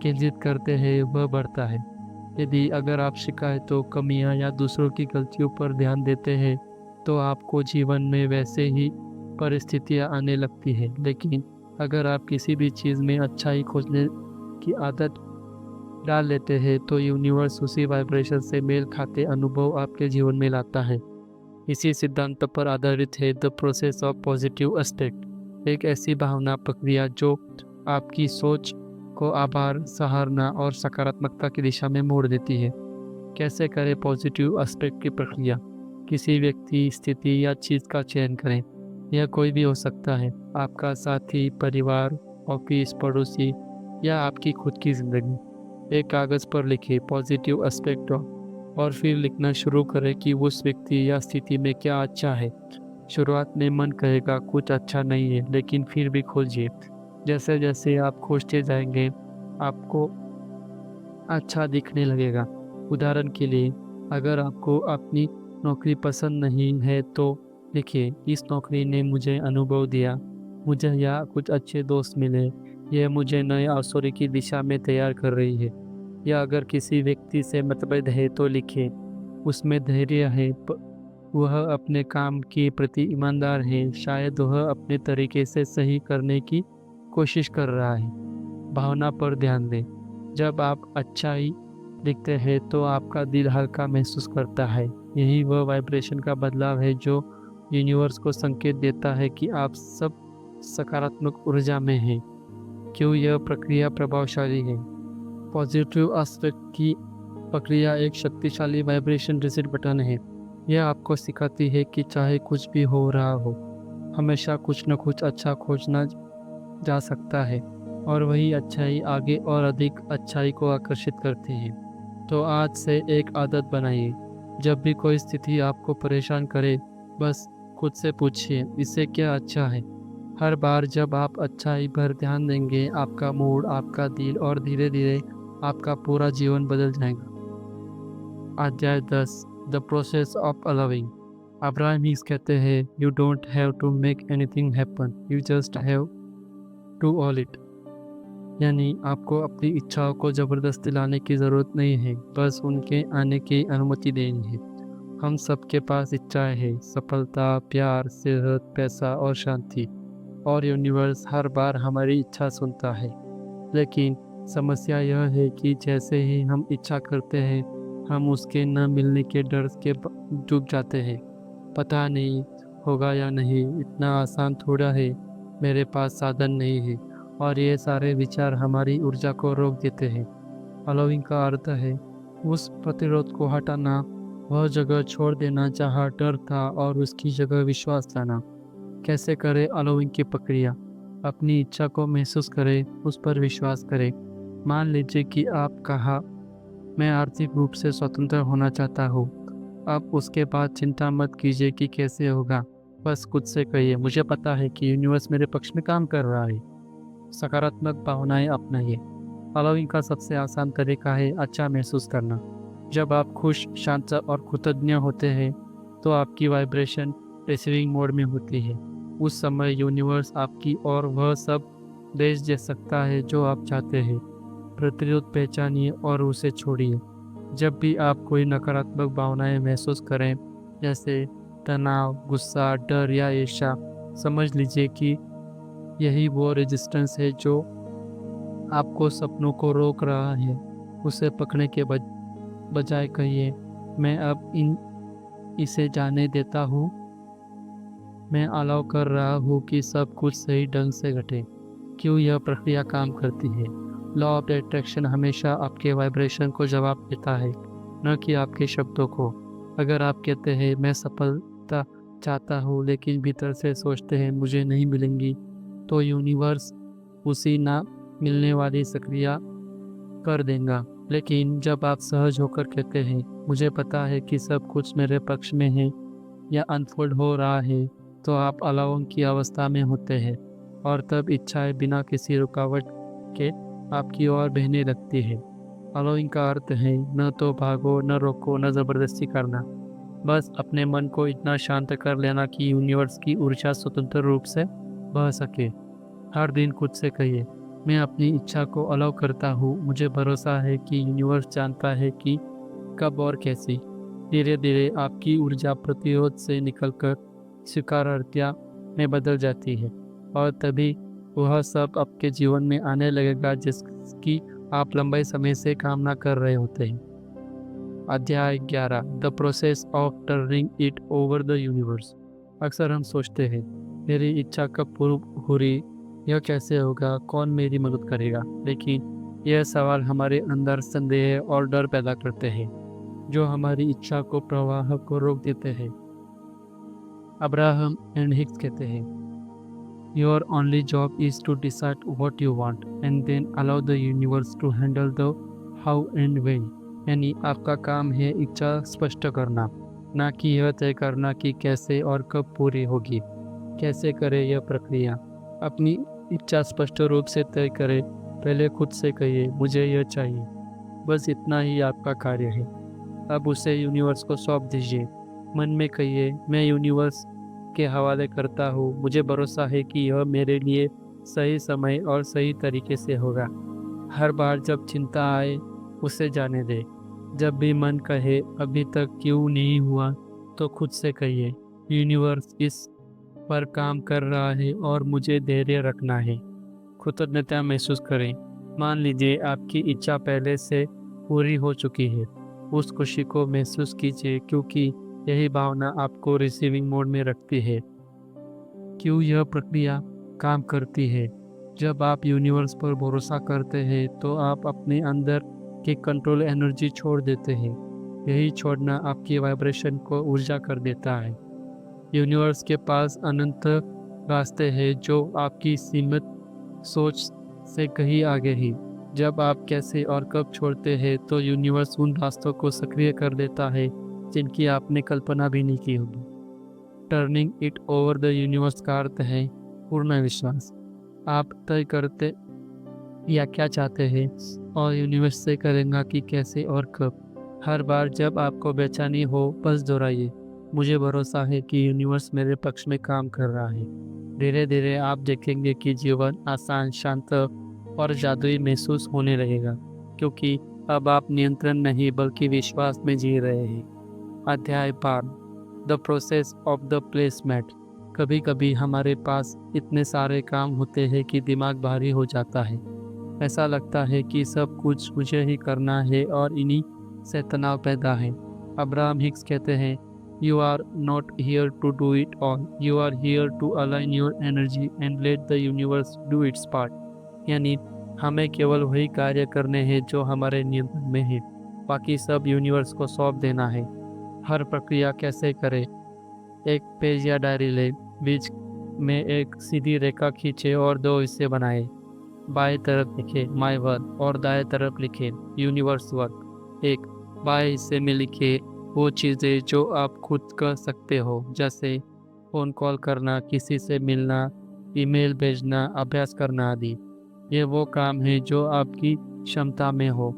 केंद्रित करते हैं वह बढ़ता है। यदि अगर आप शिकायतों, कमियां या दूसरों की गलतियों पर ध्यान देते हैं, तो आपको जीवन में वैसे ही परिस्थितियां आने लगती है। लेकिन अगर आप किसी भी चीज़ में अच्छाई खोजने की आदत डाल लेते हैं, तो यूनिवर्स उसी वाइब्रेशन से मेल खाते अनुभव आपके जीवन में लाता है। इसी सिद्धांत पर आधारित है the process of positive aspect, एक ऐसी भावना प्रक्रिया जो आपकी सोच को आभार, सराहना और सकारात्मकता की दिशा में मोड़ देती है। कैसे करें पॉजिटिव एस्पेक्ट की प्रक्रिया? किसी व्यक्ति, स्थिति या चीज़ का चयन करें। यह कोई भी हो सकता है, आपका साथी, परिवार, ऑफिस, पड़ोसी या आपकी खुद की ज़िंदगी। एक कागज़ पर लिखें पॉजिटिव एस्पेक्ट और फिर लिखना शुरू करें कि उस व्यक्ति या स्थिति में क्या अच्छा है। शुरुआत में मन कहेगा कुछ अच्छा नहीं है, लेकिन फिर भी खोजिए। जैसे जैसे आप खोजते जाएंगे, आपको अच्छा दिखने लगेगा। उदाहरण के लिए, अगर आपको अपनी नौकरी पसंद नहीं है, तो लिखिए इस नौकरी ने मुझे अनुभव दिया, मुझे यहाँ कुछ अच्छे दोस्त मिले, यह मुझे नए अवसरों की दिशा में तैयार कर रही है। या अगर किसी व्यक्ति से मतभेद है, तो लिखें उसमें धैर्य है, वह अपने काम के प्रति ईमानदार है, शायद वह अपने तरीके से सही करने की कोशिश कर रहा है। भावना पर ध्यान दें। जब आप अच्छाई लिखते हैं तो आपका दिल हल्का महसूस करता है। यही वह वाइब्रेशन का बदलाव है जो यूनिवर्स को संकेत देता है कि आप सब सकारात्मक ऊर्जा में हैं। क्यों यह प्रक्रिया प्रभावशाली है? पॉजिटिव एस्पेक्ट की प्रक्रिया एक शक्तिशाली वाइब्रेशन रीसेट बटन है। यह आपको सिखाती है कि चाहे कुछ भी हो रहा हो, हमेशा कुछ न कुछ अच्छा खोजना जा सकता है, और वही अच्छाई आगे और अधिक अच्छाई को आकर्षित करती है। तो आज से एक आदत बनाइए, जब भी कोई स्थिति आपको परेशान करे, बस खुद से पूछिए इससे क्या अच्छा है। हर बार जब आप अच्छाई पर ध्यान देंगे, आपका मूड, आपका दिल और धीरे धीरे आपका पूरा जीवन बदल जाएगा। अध्याय 10, the process of allowing. Abraham Hicks कहते हैं you don't have to make anything happen, you just have to allow it. यानी आपको अपनी इच्छाओं को ज़बरदस्ती लाने की ज़रूरत नहीं है, बस उनके आने की अनुमति देनी है। हम सबके पास इच्छाएं हैं, सफलता, प्यार, सेहत, पैसा और शांति, और यूनिवर्स हर बार हमारी इच्छा सुनता है। लेकिन समस्या यह है कि जैसे ही हम इच्छा करते हैं, हम उसके न मिलने के डर के डूब जाते हैं। पता नहीं होगा या नहीं, इतना आसान थोड़ा है, मेरे पास साधन नहीं है, और ये सारे विचार हमारी ऊर्जा को रोक देते हैं। अलाउइंग का अर्थ है उस प्रतिरोध को हटाना, वह जगह छोड़ देना जहाँ डर था और उसकी जगह विश्वास लाना। कैसे करें अलाउइंग की प्रक्रिया? अपनी इच्छा को महसूस करें, उस पर विश्वास करें। मान लीजिए कि आप कहा मैं आर्थिक रूप से स्वतंत्र होना चाहता हूँ। अब उसके बाद चिंता मत कीजिए कि कैसे होगा, बस खुद से कहिए, मुझे पता है कि यूनिवर्स मेरे पक्ष में काम कर रहा है। सकारात्मक भावनाएं अपनाइए। अलाउइंग का सबसे आसान तरीका है अच्छा महसूस करना। जब आप खुश, शांत और कृतज्ञ होते हैं तो आपकी वाइब्रेशन रिसीविंग मोड में होती है। उस समय यूनिवर्स आपकी और वह सब भेज दे सकता है जो आप चाहते हैं। प्रतिरोध पहचानिए और उसे छोड़िए। जब भी आप कोई नकारात्मक भावनाएं महसूस करें, जैसे तनाव, गुस्सा, डर या ईर्ष्या, समझ लीजिए कि यही वो रेजिस्टेंस है जो आपको सपनों को रोक रहा है। उसे पकड़ने के बजाय कहिए, मैं अब इसे जाने देता हूँ। मैं अलाउ कर रहा हूँ कि सब कुछ सही ढंग से घटे। क्यों यह प्रक्रिया काम करती है? लॉ ऑफ अट्रैक्शन हमेशा आपके वाइब्रेशन को जवाब देता है, न कि आपके शब्दों को। अगर आप कहते हैं मैं सफलता चाहता हूँ लेकिन भीतर से सोचते हैं मुझे नहीं मिलेंगी, तो यूनिवर्स उसी ना मिलने वाली सक्रिया कर देगा। लेकिन जब आप सहज होकर कहते हैं मुझे पता है कि सब कुछ मेरे पक्ष में है या अनफोल्ड हो रहा है, तो आप अलाउंग की अवस्था में होते हैं और तब इच्छाएं बिना किसी रुकावट के आपकी ओर बहने लगती है। अलाउइंग का अर्थ है न तो भागो, न रोको, न जबरदस्ती करना। बस अपने मन को इतना शांत कर लेना कि यूनिवर्स की ऊर्जा स्वतंत्र रूप से बह सके। हर दिन खुद से कहिए, मैं अपनी इच्छा को अलाउ करता हूँ। मुझे भरोसा है कि यूनिवर्स जानता है कि कब और कैसे। धीरे धीरे आपकी ऊर्जा प्रतिरोध से निकलकर स्वीकार्यता में बदल जाती है और तभी वह सब आपके जीवन में आने लगेगा जिसकी आप लंबे समय से कामना कर रहे होते हैं। अध्याय 11, the process of turning it over the universe. अक्सर हम सोचते हैं मेरी इच्छा कब पूरी हो रही, यह कैसे होगा, कौन मेरी मदद करेगा। लेकिन यह सवाल हमारे अंदर संदेह और डर पैदा करते हैं जो हमारी इच्छा को प्रवाह को रोक देते हैं। अब्राहम एंड हिक्स कहते हैं, your only job is to decide what you want and then allow the universe to handle the how and when. यानी आपका काम है इच्छा स्पष्ट करना, ना कि यह तय करना कि कैसे और कब पूरी होगी। कैसे करें यह प्रक्रिया? अपनी इच्छा स्पष्ट रूप से तय करें। पहले खुद से कहिए मुझे यह चाहिए। बस इतना ही आपका कार्य है। अब उसे यूनिवर्स को सौंप दीजिए। मन में कहिए, मैं यूनिवर्स के हवाले करता हूँ। मुझे भरोसा है कि यह मेरे लिए सही समय और सही तरीके से होगा। हर बार जब चिंता आए उसे जाने दे। जब भी मन कहे अभी तक क्यों नहीं हुआ, तो खुद से कहिए, यूनिवर्स इस पर काम कर रहा है और मुझे धैर्य रखना है। कृतज्ञता महसूस करें। मान लीजिए आपकी इच्छा पहले से पूरी हो चुकी है। उस खुशी को महसूस कीजिए क्योंकि यही भावना आपको रिसीविंग मोड में रखती है। क्यों यह प्रक्रिया काम करती है? जब आप यूनिवर्स पर भरोसा करते हैं तो आप अपने अंदर की कंट्रोल एनर्जी छोड़ देते हैं। यही छोड़ना आपकी वाइब्रेशन को ऊर्जा कर देता है। यूनिवर्स के पास अनंत रास्ते हैं जो आपकी सीमित सोच से कहीं आगे ही। जब आप कैसे और कब छोड़ते हैं तो यूनिवर्स उन रास्तों को सक्रिय कर देता है जिनकी आपने कल्पना भी नहीं की होगी। Turning it over the universe का अर्थ है पूर्ण विश्वास। आप तय करते या क्या चाहते हैं और यूनिवर्स से करेगा कि कैसे और कब। हर बार जब आपको बेचैनी हो बस दोहराइए, मुझे भरोसा है कि यूनिवर्स मेरे पक्ष में काम कर रहा है। धीरे धीरे आप देखेंगे कि जीवन आसान, शांत और जादुई महसूस होने लगेगा क्योंकि अब आप नियंत्रण नहीं बल्कि विश्वास में जी रहे हैं। अध्याय 12, the process of the placement. कभी कभी हमारे पास इतने सारे काम होते हैं कि दिमाग भारी हो जाता है। ऐसा लगता है कि सब कुछ मुझे ही करना है और इन्हीं से तनाव पैदा है। अब्राहम हिक्स कहते हैं, you are not here to do it all, you are here to align your energy and let the universe do its part. यानी हमें केवल वही कार्य करने हैं जो हमारे नियंत्रण में है, बाकी सब यूनिवर्स को सौंप देना है। हर प्रक्रिया कैसे करें? एक पेज या डायरी लें, बीच में एक सीधी रेखा खींचे और दो हिस्से बनाए। बाएं तरफ लिखे माय वर्क और दाएं तरफ लिखे यूनिवर्स वर्क। एक बाएं हिस्से में लिखे वो चीज़ें जो आप खुद कर सकते हो, जैसे फ़ोन कॉल करना, किसी से मिलना, ईमेल भेजना, अभ्यास करना आदि। ये वो काम है जो आपकी क्षमता में हो।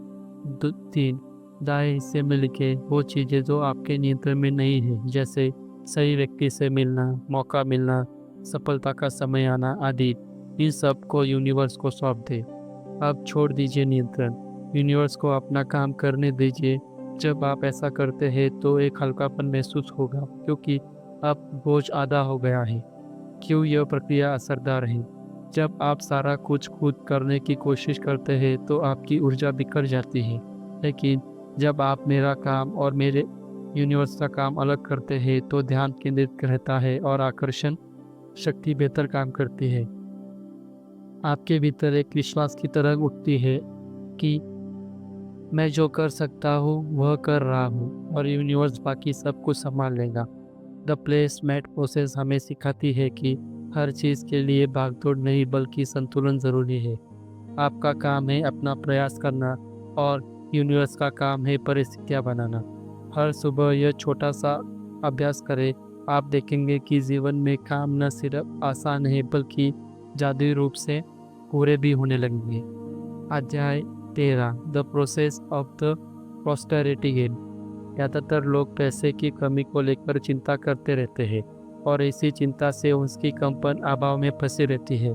3 दाएँ हिस्से में लिखें वो चीज़ें जो आपके नियंत्रण में नहीं है, जैसे सही व्यक्ति से मिलना, मौका मिलना, सफलता का समय आना आदि। इन सब को यूनिवर्स को सौंप दें। अब छोड़ दीजिए नियंत्रण, यूनिवर्स को अपना काम करने दीजिए। जब आप ऐसा करते हैं तो एक हल्कापन महसूस होगा, क्योंकि अब बोझ आधा हो गया है। क्यों यह प्रक्रिया असरदार है? जब आप सारा कुछ खुद करने की कोशिश करते हैं तो आपकी ऊर्जा बिखर जाती है। लेकिन जब आप मेरा काम और मेरे यूनिवर्स का काम अलग करते हैं तो ध्यान केंद्रित रहता है और आकर्षण शक्ति बेहतर काम करती है। आपके भीतर एक विश्वास की तरंग उठती है कि मैं जो कर सकता हूँ वह कर रहा हूँ और यूनिवर्स बाकी सब कुछ संभाल लेगा। द प्लेसमेंट प्रोसेस हमें सिखाती है कि हर चीज़ के लिए भागदौड़ नहीं बल्कि संतुलन ज़रूरी है। आपका काम है अपना प्रयास करना और यूनिवर्स का काम है परिस्थितियाँ बनाना। हर सुबह यह छोटा सा अभ्यास करें। आप देखेंगे कि जीवन में काम न सिर्फ आसान है बल्कि जादुई रूप से पूरे भी होने लगेंगे। अध्याय 13 the process of the prosperity gain. ज़्यादातर लोग पैसे की कमी को लेकर चिंता करते रहते हैं और इसी चिंता से उसकी कंपन अभाव में फंसी रहती है।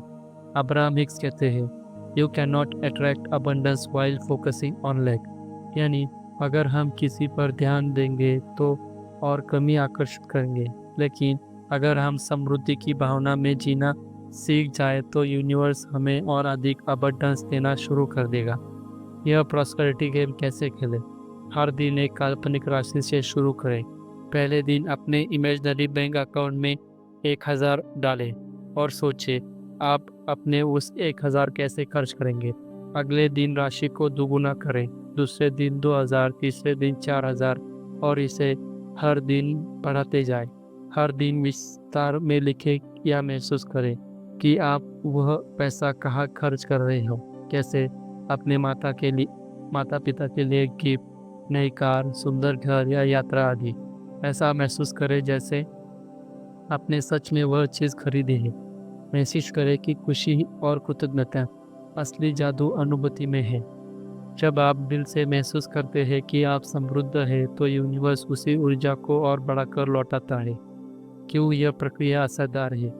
अब्राहम हिक्स कहते हैं, you can not attract abundance while focusing on lack. यानी अगर हम किसी पर ध्यान देंगे तो और कमी आकर्षित करेंगे, लेकिन अगर हम समृद्धि की भावना में जीना सीख जाए तो यूनिवर्स हमें और अधिक अबंडेंस देना शुरू कर देगा। यह प्रॉस्पेरिटी गेम कैसे खेलें? हर दिन एक काल्पनिक राशि से शुरू करें। पहले दिन अपने इमेजिनरी बैंक अकाउंट में 1000 डालें और सोचें आप अपने उस 1000 कैसे खर्च करेंगे। अगले दिन राशि को दोगुना करें, दूसरे दिन 2000, तीसरे दिन 4000 और इसे हर दिन बढ़ाते जाएं। हर दिन विस्तार में लिखें या महसूस करें कि आप वह पैसा कहाँ खर्च कर रहे हो। कैसे? अपने माता पिता के लिए गिफ्ट, नई कार, सुंदर घर या यात्रा आदि। ऐसा महसूस करें जैसे आपने सच में वह चीज़ खरीदी है। महसूस करें कि खुशी और कृतज्ञता असली जादू अनुभूति में है। जब आप दिल से महसूस करते हैं कि आप समृद्ध हैं तो यूनिवर्स उसी ऊर्जा को और बढ़ाकर लौटाता है। क्यों यह प्रक्रिया असरदार है?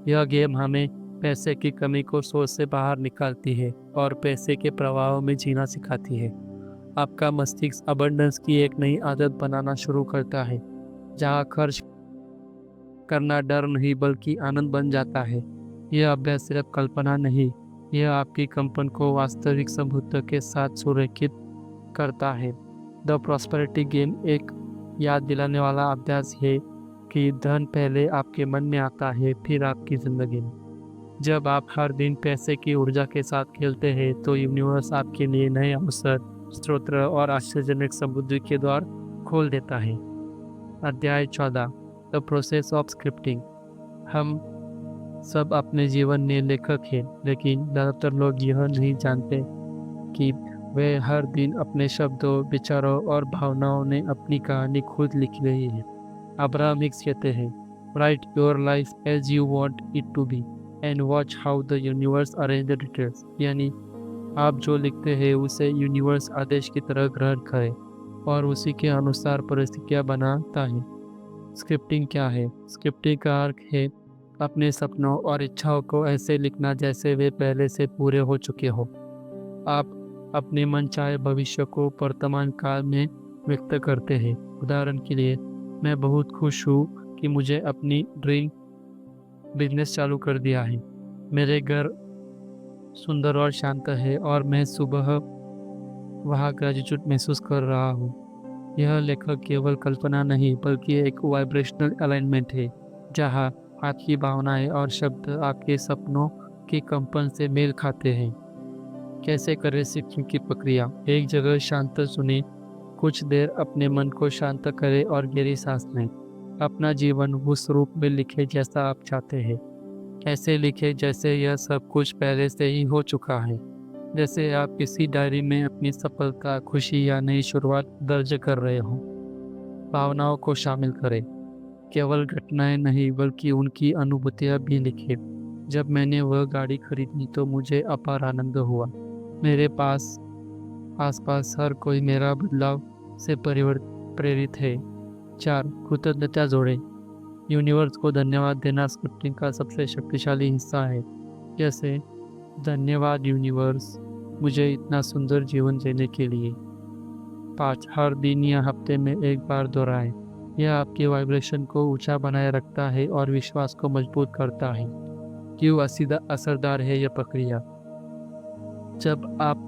यह गेम हमें पैसे की कमी को सोच से बाहर निकालती है और पैसे के प्रवाह में जीना सिखाती है। आपका मस्तिष्क अबंडेंस की एक नई आदत बनाना शुरू करता है, जहां खर्च करना डर नहीं बल्कि आनंद बन जाता है। यह अभ्यास सिर्फ कल्पना नहीं, यह आपकी कंपन को वास्तविक समृद्धि के साथ सुरेखित करता है। द प्रॉस्पेरिटी गेम एक याद दिलाने वाला अभ्यास है कि धन पहले आपके मन में आता है, फिर आपकी ज़िंदगी में। जब आप हर दिन पैसे की ऊर्जा के साथ खेलते हैं तो यूनिवर्स आपके लिए नए अवसर, स्रोत और आश्चर्यजनक समृद्धि के द्वार खोल देता है। अध्याय 14 द प्रोसेस ऑफ स्क्रिप्टिंग। हम सब अपने जीवन में लेखक हैं, लेकिन ज़्यादातर लोग यह नहीं जानते कि वे हर दिन अपने शब्दों, विचारों और भावनाओं ने अपनी कहानी खुद लिख रही है। अब्राहम हिक्स कहते हैं, write your life as you want it to be and watch how the universe arrange the details. यानी आप जो लिखते हैं उसे यूनिवर्स आदेश की तरह ग्रहण करे और उसी के अनुसार परिस्थितियाँ बनाता है। स्क्रिप्टिंग क्या है? स्क्रिप्टिंग का अर्थ है अपने सपनों और इच्छाओं को ऐसे लिखना जैसे वे पहले से पूरे हो चुके हो। आप अपने मनचाहे भविष्य को वर्तमान काल में व्यक्त करते हैं। उदाहरण के लिए, मैं बहुत खुश हूँ कि मुझे अपनी ड्रीम बिजनेस चालू कर दिया है। मेरे घर सुंदर और शांत है और मैं सुबह वहाँ ग्रेटिट्यूड महसूस कर रहा हूँ। यह लेखक केवल कल्पना नहीं बल्कि एक वाइब्रेशनल अलाइनमेंट है, जहाँ आपकी भावनाएं और शब्द आपके सपनों के कंपन से मेल खाते हैं। कैसे करें सीखने की प्रक्रिया? एक जगह शांत सुने, कुछ देर अपने मन को शांत करें और गहरी सांस लें। अपना जीवन उस रूप में लिखें जैसा आप चाहते हैं। ऐसे लिखें जैसे यह सब कुछ पहले से ही हो चुका है, जैसे आप किसी डायरी में अपनी सफलता, खुशी या नई शुरुआत दर्ज कर रहे हो। भावनाओं को शामिल करें। केवल घटनाएं नहीं बल्कि उनकी अनुभूतियां भी लिखे। जब मैंने वह गाड़ी खरीदी तो मुझे अपार आनंद हुआ। मेरे पास आसपास हर कोई मेरा बदलाव से प्रेरित है। 4 कृतज्ञता जोड़े। यूनिवर्स को धन्यवाद देना स्क्रिप्टिंग का सबसे शक्तिशाली हिस्सा है। जैसे, धन्यवाद यूनिवर्स मुझे इतना सुंदर जीवन जीने के लिए। 5 हर दिन या हफ्ते में एक बार दोहराएं। यह आपके वाइब्रेशन को ऊंचा बनाए रखता है और विश्वास को मजबूत करता है। क्यों असरदार है यह प्रक्रिया? जब आप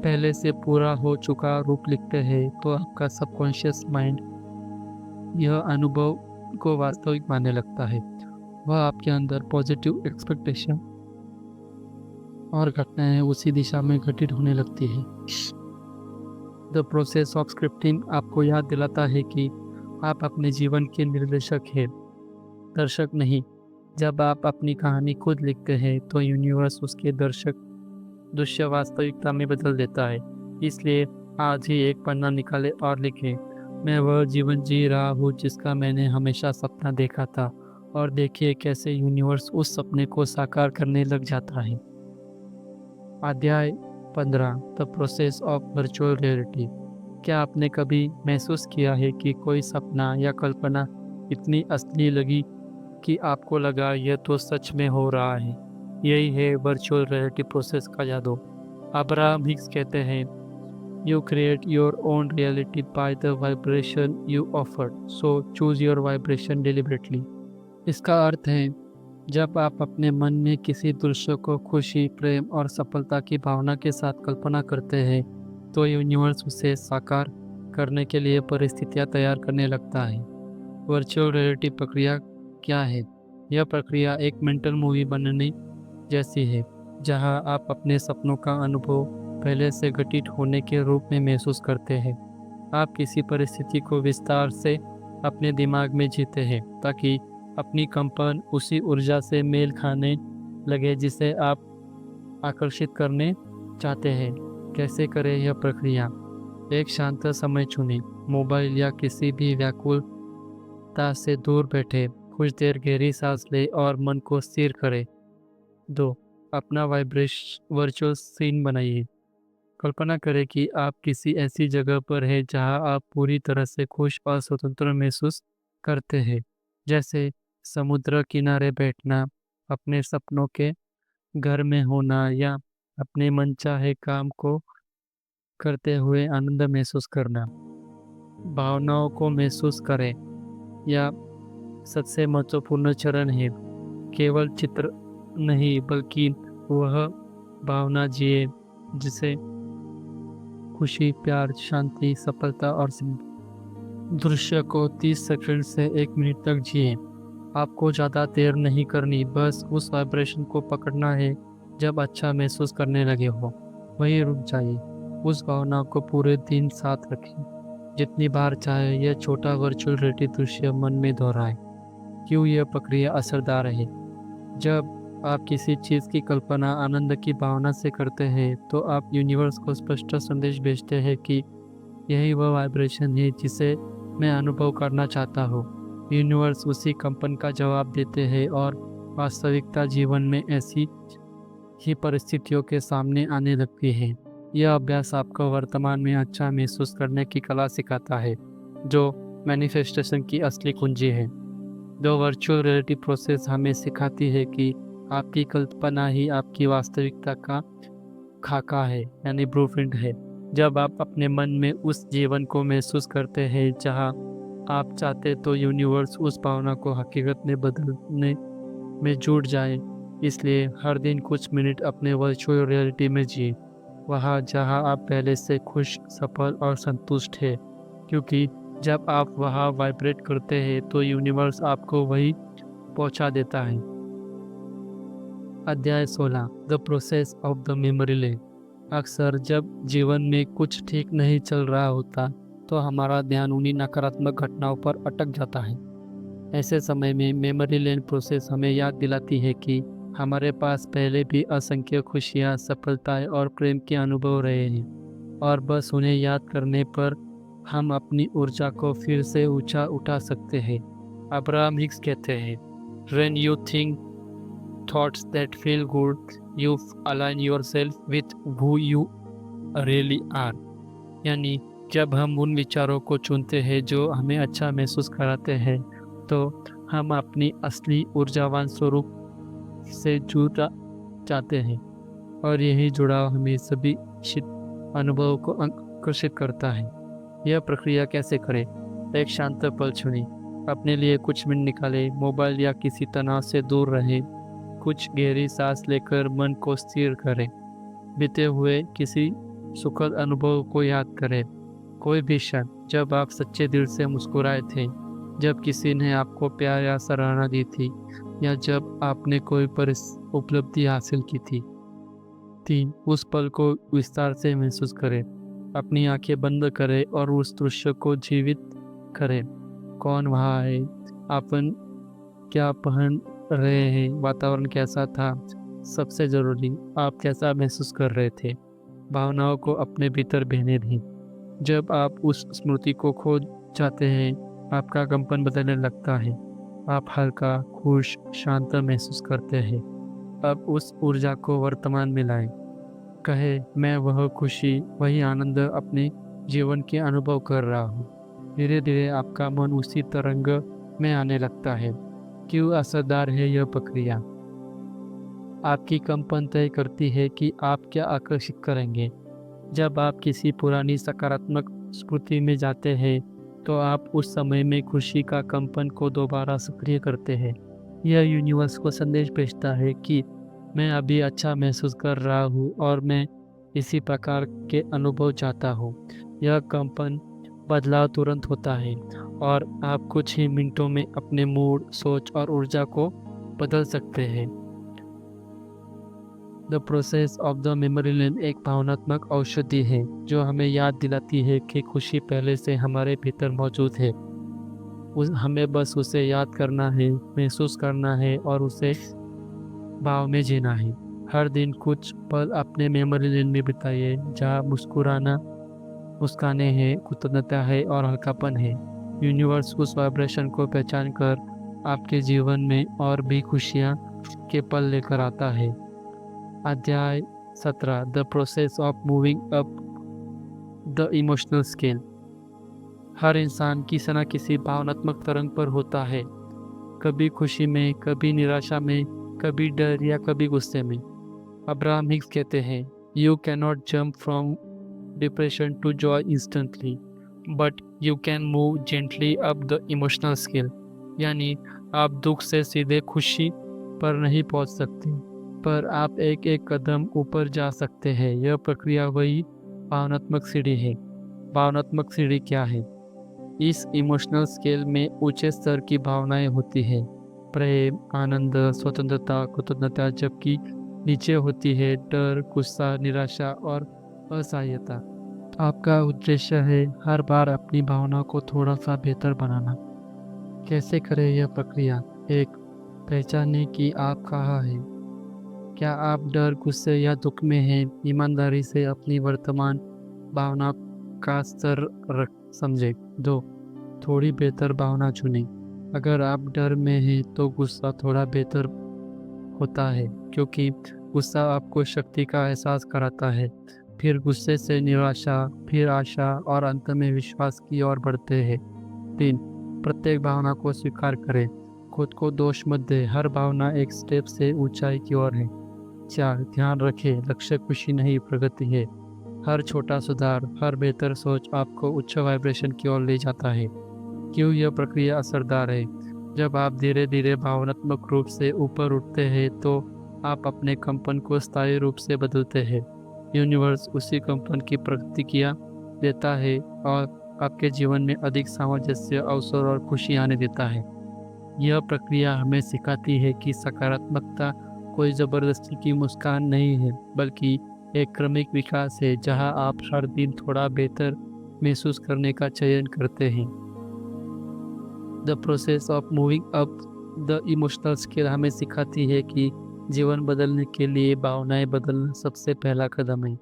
पहले से पूरा हो चुका रूप लिखते हैं तो आपका सबकॉन्शियस माइंड यह अनुभव को वास्तविक मानने लगता है। वह आपके अंदर पॉजिटिव एक्सपेक्टेशन और घटनाएं उसी दिशा में घटित होने लगती है। द प्रोसेस ऑफ स्क्रिप्टिंग आपको याद दिलाता है कि आप अपने जीवन के निर्देशक हैं, दर्शक नहीं। जब आप अपनी कहानी खुद लिखते हैं तो यूनिवर्स उसके दृश्य वास्तविकता में बदल देता है। इसलिए आज ही एक पन्ना निकालें और लिखें, मैं वह जीवन जी रहा हूँ जिसका मैंने हमेशा सपना देखा था, और देखिए कैसे यूनिवर्स उस सपने को साकार करने लग जाता है। अध्याय 15 the process of virtual reality. क्या आपने कभी महसूस किया है कि कोई सपना या कल्पना इतनी असली लगी कि आपको लगा यह तो सच में हो रहा है? यही है वर्चुअल रियलिटी प्रोसेस का जादू। अब्राहम हिक्स कहते हैं, you create your own reality by the vibration you offer, so choose your vibration deliberately. इसका अर्थ है, जब आप अपने मन में किसी दृश्य को खुशी, प्रेम और सफलता की भावना के साथ कल्पना करते हैं तो यूनिवर्स उसे साकार करने के लिए परिस्थितियां तैयार करने लगता है। वर्चुअल रियलिटी प्रक्रिया क्या है? यह प्रक्रिया एक मेंटल मूवी बनने जैसी है, जहां आप अपने सपनों का अनुभव पहले से घटित होने के रूप में महसूस करते हैं। आप किसी परिस्थिति को विस्तार से अपने दिमाग में जीते हैं ताकि अपनी कंपन उसी ऊर्जा से मेल खाने लगे जिसे आप आकर्षित करने चाहते हैं। कैसे करें यह प्रक्रिया? एक शांत समय चुनें, मोबाइल या किसी भी व्याकुलता से दूर बैठे, कुछ देर गहरी सांस लें और मन को स्थिर करें। 2 अपना वर्चुअल सीन बनाइए। कल्पना करें कि आप किसी ऐसी जगह पर हैं जहां आप पूरी तरह से खुश और स्वतंत्र महसूस करते हैं, जैसे समुद्र किनारे बैठना, अपने सपनों के घर में होना या अपने मनचाहे काम को करते हुए आनंद महसूस करना। भावनाओं को महसूस करें, या सबसे महत्वपूर्ण चरण है, केवल चित्र नहीं बल्कि वह भावना जिए जिसे खुशी, प्यार, शांति, सफलता और दृश्य को 30 सेकंड से 1 मिनट तक जिए। आपको ज़्यादा देर नहीं करनी, बस उस वाइब्रेशन को पकड़ना है। जब अच्छा महसूस करने लगे हो वहीं रुक जाइए। उस भावना को पूरे दिन साथ रखें, जितनी बार चाहे यह छोटा वर्चुअल रियलिटी दृश्य मन में दोहराएं। क्यों यह प्रक्रिया असरदार है? जब आप किसी चीज़ की कल्पना आनंद की भावना से करते हैं तो आप यूनिवर्स को स्पष्ट संदेश भेजते हैं कि यही वह वाइब्रेशन है जिसे मैं अनुभव करना चाहता हूँ। यूनिवर्स उसी कंपन का जवाब देते हैं और वास्तविकता जीवन में ऐसी ही परिस्थितियों के सामने आने लगती है। यह अभ्यास आपको वर्तमान में अच्छा महसूस करने की कला सिखाता है, जो मैनिफेस्टेशन की असली कुंजी है। दो वर्चुअल रियलिटी प्रोसेस हमें सिखाती है कि आपकी कल्पना ही आपकी वास्तविकता का खाका है, यानी ब्लूप्रिंट है। जब आप अपने मन में उस जीवन को महसूस करते हैं जहां आप चाहते तो यूनिवर्स उस भावना को हकीकत में बदलने में जुट जाए। इसलिए हर दिन कुछ मिनट अपने वर्चुअल रियलिटी में जिए, वहाँ जहाँ आप पहले से खुश, सफल और संतुष्ट हैं, क्योंकि जब आप वहाँ वाइब्रेट करते हैं तो यूनिवर्स आपको वही पहुँचा देता है। अध्याय 16 the process of the memory lane. अक्सर जब जीवन में कुछ ठीक नहीं चल रहा होता तो हमारा ध्यान उन्हीं नकारात्मक घटनाओं पर अटक जाता है। ऐसे समय में मेमोरी लेन प्रोसेस हमें याद दिलाती है कि हमारे पास पहले भी असंख्य खुशियाँ, सफलताएं और प्रेम के अनुभव रहे हैं, और बस उन्हें याद करने पर हम अपनी ऊर्जा को फिर से ऊंचा उठा सकते हैं। अब्राहम हिक्स कहते हैं, when you think thoughts that feel good you align yourself with who you really are. यानी जब हम उन विचारों को चुनते हैं जो हमें अच्छा महसूस कराते हैं, तो हम अपनी असली ऊर्जावान स्वरूप से जुड़ जाते हैं, और यही जुड़ाव हमें सभी इच्छित अनुभव को आकर्षित करता है। यह प्रक्रिया कैसे करें? एक शांत पल चुनें, अपने लिए कुछ मिनट निकालें, मोबाइल या किसी तनाव से दूर रहें, कुछ गहरी सांस लेकर मन को स्थिर करें, बीते हुए किसी सुखद अनुभव को याद करें, कोई भी क्षण जब आप सच्चे दिल से मुस्कुराए थे, जब किसी ने आपको प्यार या सराहना दी थी, या जब आपने कोई उपलब्धि हासिल की थी। 3. उस पल को विस्तार से महसूस करें, अपनी आंखें बंद करें और उस दृश्य को जीवित करें। कौन वहाँ है, अपन क्या पहन रहे हैं, वातावरण कैसा था, सबसे ज़रूरी आप कैसा महसूस कर रहे थे। भावनाओं को अपने भीतर बहने दें। जब आप उस स्मृति को खो जाते हैं, आपका कंपन बदलने लगता है, आप हल्का, खुश, शांत महसूस करते हैं। अब उस ऊर्जा को वर्तमान में लाएं। कहे, मैं वह खुशी, वही आनंद अपने जीवन के अनुभव कर रहा हूँ। धीरे धीरे आपका मन उसी तरंग में आने लगता है। क्यों असरदार है यह प्रक्रिया? आपकी कंपन तय करती है कि आप क्या आकर्षित करेंगे। जब आप किसी पुरानी सकारात्मक स्मृति में जाते हैं, तो आप उस समय में खुशी का कंपन को दोबारा सक्रिय करते हैं। यह यूनिवर्स को संदेश भेजता है कि मैं अभी अच्छा महसूस कर रहा हूँ और मैं इसी प्रकार के अनुभव चाहता हूँ। यह कंपन बदलाव तुरंत होता है और आप कुछ ही मिनटों में अपने मूड, सोच और ऊर्जा को बदल सकते हैं। The process of the memory lane एक भावनात्मक औषधि है जो हमें याद दिलाती है कि खुशी पहले से हमारे भीतर मौजूद है। हमें बस उसे याद करना है, महसूस करना है और उसे भाव में जीना है। हर दिन कुछ पल अपने मेमोरी लेन में बिताइए, जहाँ मुस्काने हैं, कृतज्ञता है और हल्कापन है। यूनिवर्स उस वाइब्रेशन को पहचान कर आपके जीवन में और भी खुशियाँ के पल लेकर आता है। अध्याय 17, the process of moving up the emotional scale. हर इंसान किसी न किसी भावनात्मक तरंग पर होता है, कभी खुशी में, कभी निराशा में, कभी डर या कभी गुस्से में। अब्राहम हिक्स कहते हैं, you can not jump from depression to joy instantly, but you can move gently up the emotional scale. यानी आप दुख से सीधे खुशी पर नहीं पहुंच सकते, पर आप एक एक कदम ऊपर जा सकते हैं। यह प्रक्रिया वही भावनात्मक सीढ़ी है। भावनात्मक सीढ़ी क्या है? इस इमोशनल स्केल में ऊंचे स्तर की भावनाएं होती हैं, प्रेम, आनंद, स्वतंत्रता, कृतज्ञता, जबकि नीचे होती है डर, गुस्सा, निराशा और असहायता। आपका उद्देश्य है हर बार अपनी भावना को थोड़ा सा बेहतर बनाना। कैसे करें यह प्रक्रिया? 1. पहचानें कि आप कहाँ हैं। क्या आप डर, गुस्से या दुख में हैं? ईमानदारी से अपनी वर्तमान भावना का स्तर समझें। 2. थोड़ी बेहतर भावना चुनें। अगर आप डर में हैं तो गुस्सा थोड़ा बेहतर होता है, क्योंकि गुस्सा आपको शक्ति का एहसास कराता है। फिर गुस्से से निराशा, फिर आशा और अंत में विश्वास की ओर बढ़ते हैं। 3. प्रत्येक भावना को स्वीकार करें, खुद को दोष मत दें, हर भावना एक स्टेप से ऊंचाई की ओर है। 4. ध्यान रखें, लक्ष्य खुशी नहीं, प्रगति है। हर छोटा सुधार, हर बेहतर सोच आपको उच्च वाइब्रेशन की ओर ले जाता है। क्यों यह प्रक्रिया असरदार है? जब आप धीरे धीरे भावनात्मक रूप से ऊपर उठते हैं, तो आप अपने कंपन को स्थायी रूप से बदलते हैं। यूनिवर्स उसी कंपन की प्रतिक्रिया देता है और आपके जीवन में अधिक सामंजस्य, अवसर और खुशी आने देता है। यह प्रक्रिया हमें सिखाती है कि सकारात्मकता कोई ज़बरदस्ती की मुस्कान नहीं है, बल्कि एक क्रमिक विकास है जहां आप हर दिन थोड़ा बेहतर महसूस करने का चयन करते हैं। The process of moving up the emotional scale हमें सिखाती है कि जीवन बदलने के लिए भावनाएं बदलना सबसे पहला कदम है।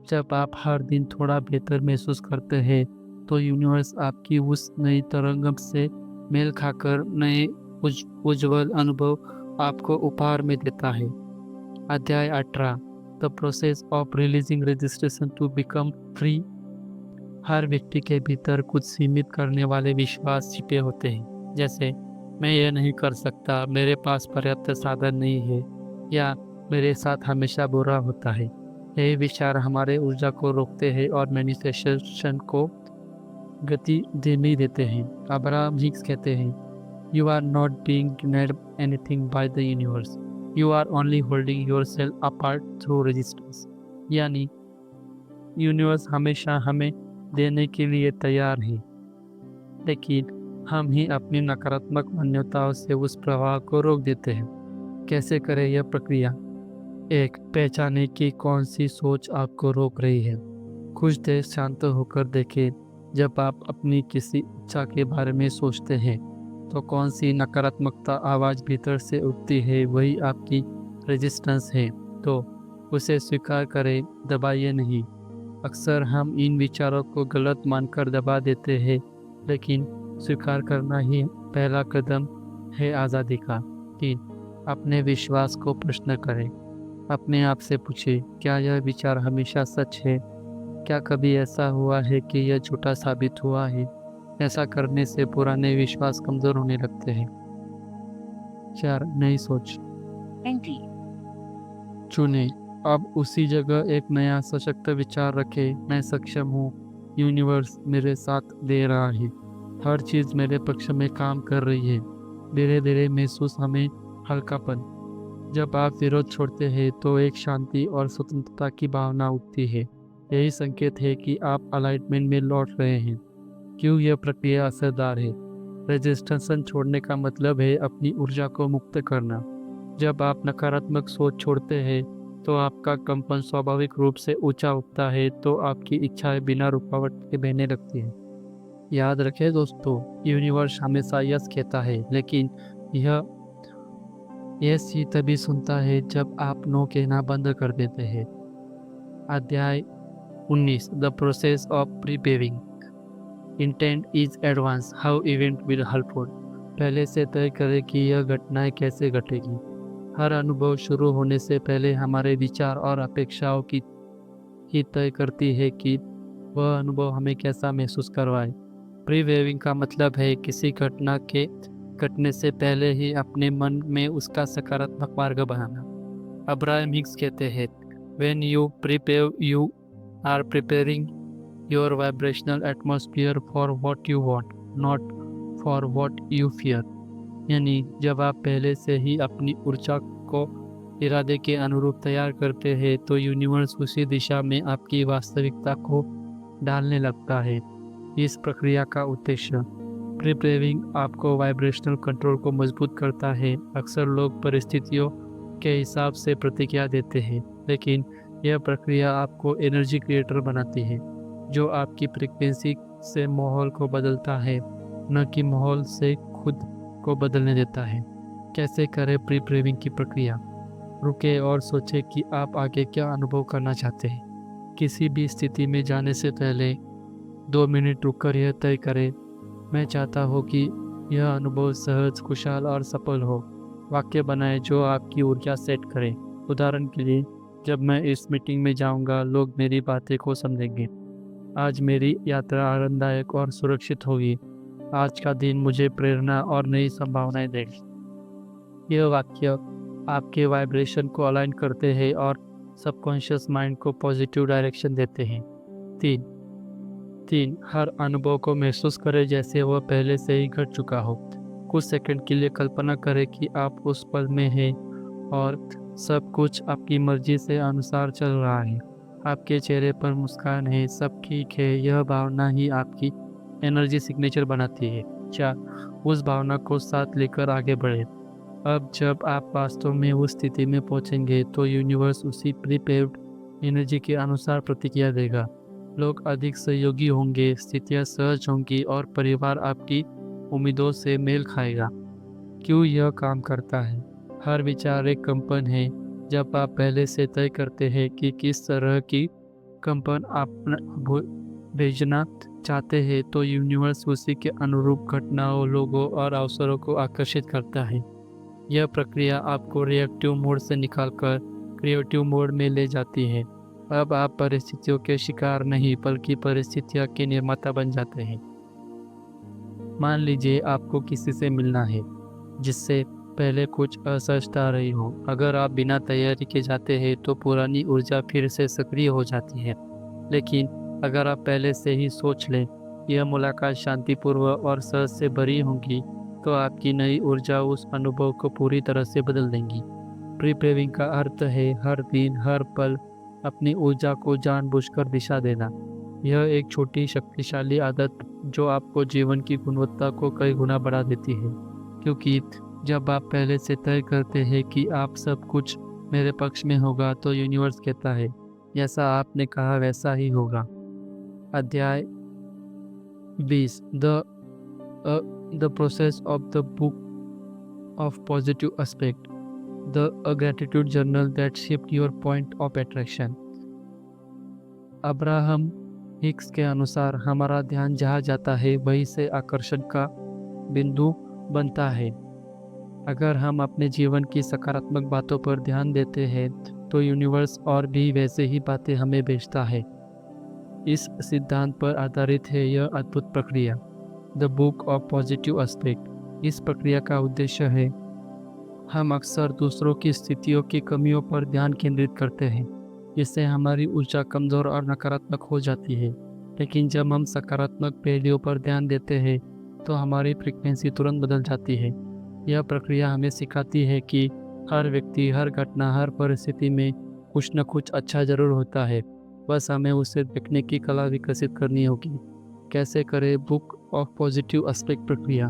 जब आप हर दिन थोड़ा बेहतर महसूस करते हैं, तो यूनिवर्स आपकी उस नई तरंग से मेल खाकर नए उज्जवल अनुभव आपको उपहार में देता है। अध्याय 18 the process of releasing registration to become free. हर व्यक्ति के भीतर कुछ सीमित करने वाले विश्वास छिपे होते हैं, जैसे मैं ये नहीं कर सकता, मेरे पास पर्याप्त साधन नहीं है, या मेरे साथ हमेशा बुरा होता है। यही विचार हमारे ऊर्जा को रोकते हैं और मैनिफेस्टेशन को गति देने देते हैं। अब्राहम हिक्स कहते हैं, you are not being denied anything by the universe, you are only holding yourself apart through resistance. यानी यूनिवर्स हमेशा हमें देने के लिए तैयार है, लेकिन हम ही अपनी नकारात्मक मान्यताओं से उस प्रवाह को रोक देते हैं। कैसे करें यह प्रक्रिया? 1. पहचाने कि कौन सी सोच आपको रोक रही है। कुछ देर शांत होकर देखें, जब आप अपनी किसी इच्छा के बारे में सोचते हैं तो कौन सी नकारात्मकता आवाज़ भीतर से उठती है, वही आपकी रेजिस्टेंस है। तो उसे स्वीकार करें, दबाइए नहीं। अक्सर हम इन विचारों को गलत मानकर दबा देते हैं, लेकिन स्वीकार करना ही पहला कदम है आज़ादी का। 3. अपने विश्वास को प्रश्न करें। अपने आप से पूछें, क्या यह विचार हमेशा सच है? क्या कभी ऐसा हुआ है कि यह झूठा साबित हुआ है? ऐसा करने से पुराने विश्वास कमज़ोर होने लगते हैं। 4. नई सोच चुनें। अब उसी जगह एक नया सशक्त विचार रखें, मैं सक्षम हूँ, यूनिवर्स मेरे साथ दे रहा है, हर चीज़ मेरे पक्ष में काम कर रही है। धीरे धीरे महसूस हमें हल्कापन। जब आप विरोध छोड़ते हैं तो एक शांति और स्वतंत्रता की भावना उठती है। यही संकेत है कि आप अलाइनमेंट में लौट रहे हैं। क्यों यह प्रक्रिया असरदार है? रेजिस्टेंस छोड़ने का मतलब है अपनी ऊर्जा को मुक्त करना। जब आप नकारात्मक सोच छोड़ते हैं तो आपका कंपन स्वाभाविक रूप से ऊंचा उठता है, तो आपकी इच्छाएं बिना रुकावट के बहने लगती हैं। याद रखें दोस्तों, यूनिवर्स हमेशा यस कहता है, लेकिन यह सी तभी सुनता है जब आप नो कहना बंद कर देते हैं। अध्याय 19 the process of preparing. Intent is advance, how event will unfold. पहले से तय करें कि यह घटनाएं कैसे घटेगी। हर अनुभव शुरू होने से पहले हमारे विचार और अपेक्षाओं की ही तय करती है कि वह अनुभव हमें कैसा महसूस करवाए। प्रीवेविंग का मतलब है किसी घटना के घटने से पहले ही अपने मन में उसका सकारात्मक मार्ग बनाना। अब्राहम हिक्स कहते हैं, when you prepare you are preparing your vibrational atmosphere for what you want, not for what you fear. यानी जब आप पहले से ही अपनी ऊर्जा को इरादे के अनुरूप तैयार करते हैं तो यूनिवर्स उसी दिशा में आपकी वास्तविकता को डालने लगता है। इस प्रक्रिया का उद्देश्य प्रीपेयरिंग आपको वाइब्रेशनल कंट्रोल को मजबूत करता है। अक्सर लोग परिस्थितियों के हिसाब से प्रतिक्रिया देते हैं, लेकिन यह प्रक्रिया आपको एनर्जी क्रिएटर बनाती है, जो आपकी फ्रीक्वेंसी से माहौल को बदलता है, न कि माहौल से खुद को बदलने देता है। कैसे करें प्रीपेयरिंग की प्रक्रिया? रुके और सोचें कि आप आगे क्या अनुभव करना चाहते हैं। किसी भी स्थिति में जाने से पहले 2 मिनट रुककर यह तय करें, मैं चाहता हूँ कि यह अनुभव सहज, खुशहाल और सफल हो। वाक्य बनाएं जो आपकी ऊर्जा सेट करें। उदाहरण के लिए, जब मैं इस मीटिंग में जाऊँगा, लोग मेरी बातें को समझेंगे। आज मेरी यात्रा आरामदायक और सुरक्षित होगी। आज का दिन मुझे प्रेरणा और नई संभावनाएं देगा। यह वाक्य आपके वाइब्रेशन को अलाइन करते हैं और सबकॉन्शियस माइंड को पॉजिटिव डायरेक्शन देते हैं। 3. हर अनुभव को महसूस करें जैसे वह पहले से ही घट चुका हो। कुछ सेकंड के लिए कल्पना करें कि आप उस पल में हैं और सब कुछ आपकी मर्जी से अनुसार चल रहा है। आपके चेहरे पर मुस्कान है, सब ठीक है। यह भावना ही आपकी एनर्जी सिग्नेचर बनाती है। 4. उस भावना को साथ लेकर आगे बढ़े। अब जब आप वास्तव में उस स्थिति में पहुंचेंगे तो यूनिवर्स उसी प्रीपेड एनर्जी के अनुसार प्रतिक्रिया देगा। लोग अधिक सहयोगी होंगे, स्थितियां सहज होंगी और परिवार आपकी उम्मीदों से मेल खाएगा। क्यों यह काम करता है? हर विचार एक कंपन है। जब आप पहले से तय करते हैं कि किस तरह की कंपन आप भेजना चाहते हैं तो यूनिवर्स उसी के अनुरूप घटनाओं, लोगों और अवसरों को आकर्षित करता है। यह प्रक्रिया आपको रिएक्टिव मोड से निकालकर क्रिएटिव मोड में ले जाती है। अब आप परिस्थितियों के शिकार नहीं बल्कि परिस्थितियों के निर्माता बन जाते हैं। मान लीजिए आपको किसी से मिलना है जिससे पहले कुछ असहजता रही हो। अगर आप बिना तैयारी के जाते हैं तो पुरानी ऊर्जा फिर से सक्रिय हो जाती है। लेकिन अगर आप पहले से ही सोच लें यह मुलाकात शांतिपूर्वक और सहज से भरी होगी, तो आपकी नई ऊर्जा उस अनुभव को पूरी तरह से बदल देंगी। प्रीपेविंग का अर्थ है हर दिन हर पल अपनी ऊर्जा को जानबूझकर दिशा देना। यह एक छोटी शक्तिशाली आदत जो आपको जीवन की गुणवत्ता को कई गुना बढ़ा देती है, क्योंकि जब आप पहले से तय करते हैं कि आप सब कुछ मेरे पक्ष में होगा तो यूनिवर्स कहता है जैसा आपने कहा वैसा ही होगा। अध्याय 20 the process of the book of positive aspect the gratitude journal that shift your point of attraction. Abraham Hicks के अनुसार हमारा ध्यान जहाँ जाता है वहीं से आकर्षण का बिंदु बनता है। अगर हम अपने जीवन की सकारात्मक बातों पर ध्यान देते हैं तो यूनिवर्स और भी वैसे ही बातें हमें भेजता है। इस सिद्धांत पर आधारित है यह अद्भुत प्रक्रिया, the book of positive aspect. इस प्रक्रिया का उद्देश्य है हम अक्सर दूसरों की स्थितियों की कमियों पर ध्यान केंद्रित करते हैं, जिससे हमारी ऊर्जा कमज़ोर और नकारात्मक हो जाती है। लेकिन जब हम सकारात्मक पहलुओं पर ध्यान देते हैं तो हमारी फ्रीक्वेंसी तुरंत बदल जाती है। यह प्रक्रिया हमें सिखाती है कि हर व्यक्ति, हर घटना, हर परिस्थिति में कुछ न कुछ अच्छा ज़रूर होता है, बस हमें उसे देखने की कला विकसित करनी होगी। कैसे करें? बुक ऑफ पॉजिटिव एस्पेक्ट प्रक्रिया।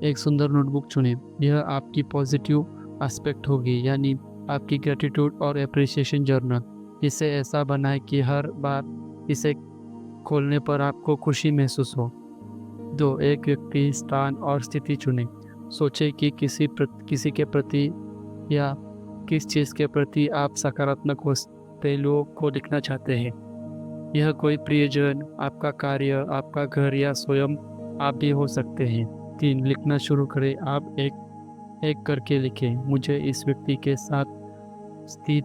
एक सुंदर नोटबुक चुनें। यह आपकी पॉजिटिव एस्पेक्ट होगी, यानी आपकी ग्रेटिट्यूड और एप्रिसिएशन जर्नल। इसे ऐसा बनाएं कि हर बार इसे खोलने पर आपको खुशी महसूस हो। 2. एक व्यक्ति, स्थान और स्थिति चुनें। सोचें कि किसी के प्रति या किस चीज़ के प्रति आप सकारात्मक पहलुओं को लिखना चाहते हैं। यह कोई प्रियजन, आपका कार्य, आपका घर या स्वयं आप भी हो सकते हैं। 3. लिखना शुरू करें। आप एक करके लिखें। मुझे इस व्यक्ति के साथ स्थित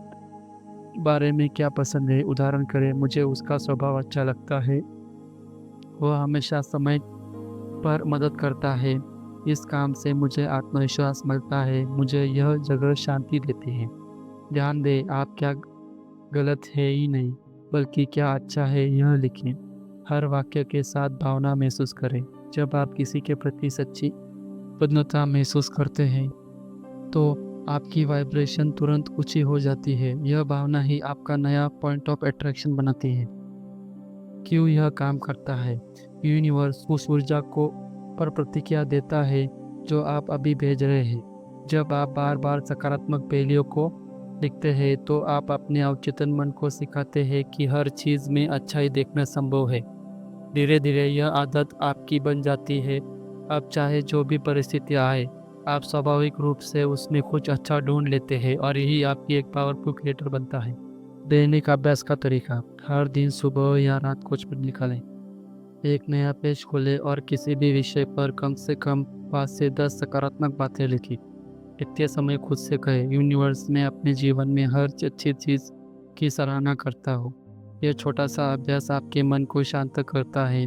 बारे में क्या पसंद है। उदाहरण करें, मुझे उसका स्वभाव अच्छा लगता है, वह हमेशा समय पर मदद करता है, इस काम से मुझे आत्मविश्वास मिलता है, मुझे यह जगह शांति देती है। ध्यान दें, आप क्या गलत है ही नहीं बल्कि क्या अच्छा है यह लिखें। हर वाक्य के साथ भावना महसूस करें। जब आप किसी के प्रति सच्ची प्रसन्नता महसूस करते हैं तो आपकी वाइब्रेशन तुरंत ऊंची हो जाती है। यह भावना ही आपका नया पॉइंट ऑफ अट्रैक्शन बनाती है। क्यों यह काम करता है? यूनिवर्स उस ऊर्जा को पर प्रतिक्रिया देता है जो आप अभी भेज रहे हैं। जब आप बार बार सकारात्मक पहलुओं को लिखते हैं तो आप अपने अवचेतन मन को सिखाते हैं कि हर चीज़ में अच्छाई देखना संभव है। धीरे धीरे यह आदत आपकी बन जाती है। अब चाहे जो भी परिस्थिति आए, आप स्वाभाविक रूप से उसमें कुछ अच्छा ढूंढ लेते हैं और यही आपकी एक पावरफुल क्रिएटर बनता है। दैनिक अभ्यास का तरीका। हर दिन सुबह या रात कुछ मिनट निकालें, एक नया पेज खोलें और किसी भी विषय पर कम से कम 5 से 10 सकारात्मक बातें लिखी। इतने समय खुद से कहें, यूनिवर्स में अपने जीवन में हर अच्छी चीज़ की सराहना करता हो। यह छोटा सा अभ्यास आपके मन को शांत करता है,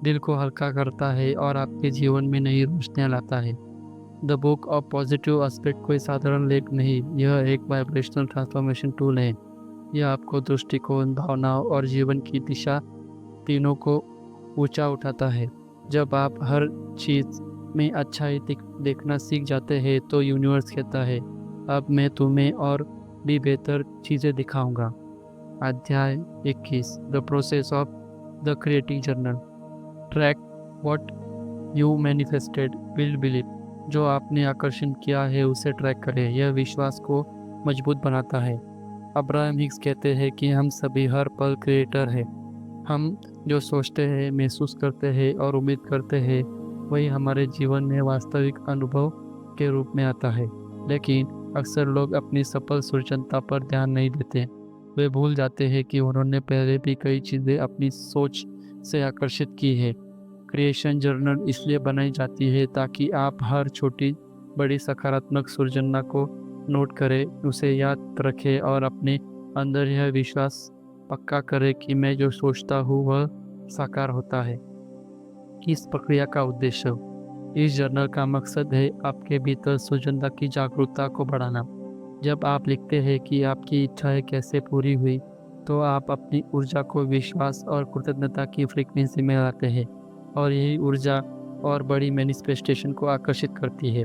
दिल को हल्का करता है और आपके जीवन में नई रोशनियाँ लाता है। The book of positive aspect कोई साधारण लेख नहीं, यह एक वाइब्रेशनल ट्रांसफॉर्मेशन टूल है। यह आपको दृष्टिकोण, भावनाओं और जीवन की दिशा तीनों को ऊंचा उठाता है। जब आप हर चीज़ में अच्छाई देखना सीख जाते हैं तो यूनिवर्स कहता है अब मैं तुम्हें और भी बेहतर चीज़ें दिखाऊंगा। अध्याय 21 the process of the creative journal. Track what you manifested will believe. जो आपने आकर्षण किया है उसे ट्रैक करें, यह विश्वास को मजबूत बनाता है। अब्राहम हिक्स कहते हैं कि हम सभी हर पल क्रिएटर हैं। हम जो सोचते हैं, महसूस करते हैं और उम्मीद करते हैं वही हमारे जीवन में वास्तविक अनुभव के रूप में आता है। लेकिन अक्सर लोग अपनी सफल सृजनता पर ध्यान नहीं देते। वे भूल जाते हैं कि उन्होंने पहले भी कई चीज़ें अपनी सोच से आकर्षित की है। क्रिएशन जर्नल इसलिए बनाई जाती है ताकि आप हर छोटी बड़ी सकारात्मक सृजनना को नोट करें, उसे याद रखें और अपने अंदर यह विश्वास पक्का करें कि मैं जो सोचता हूँ वह साकार होता है। इस प्रक्रिया का उद्देश्य, इस जर्नल का मकसद है आपके भीतर सृजनता की जागरूकता को बढ़ाना। जब आप लिखते हैं कि आपकी इच्छाएं कैसे पूरी हुई, तो आप अपनी ऊर्जा को विश्वास और कृतज्ञता की फ्रीक्वेंसी में लाते हैं और यही ऊर्जा और बड़ी मैनिफेस्टेशन को आकर्षित करती है।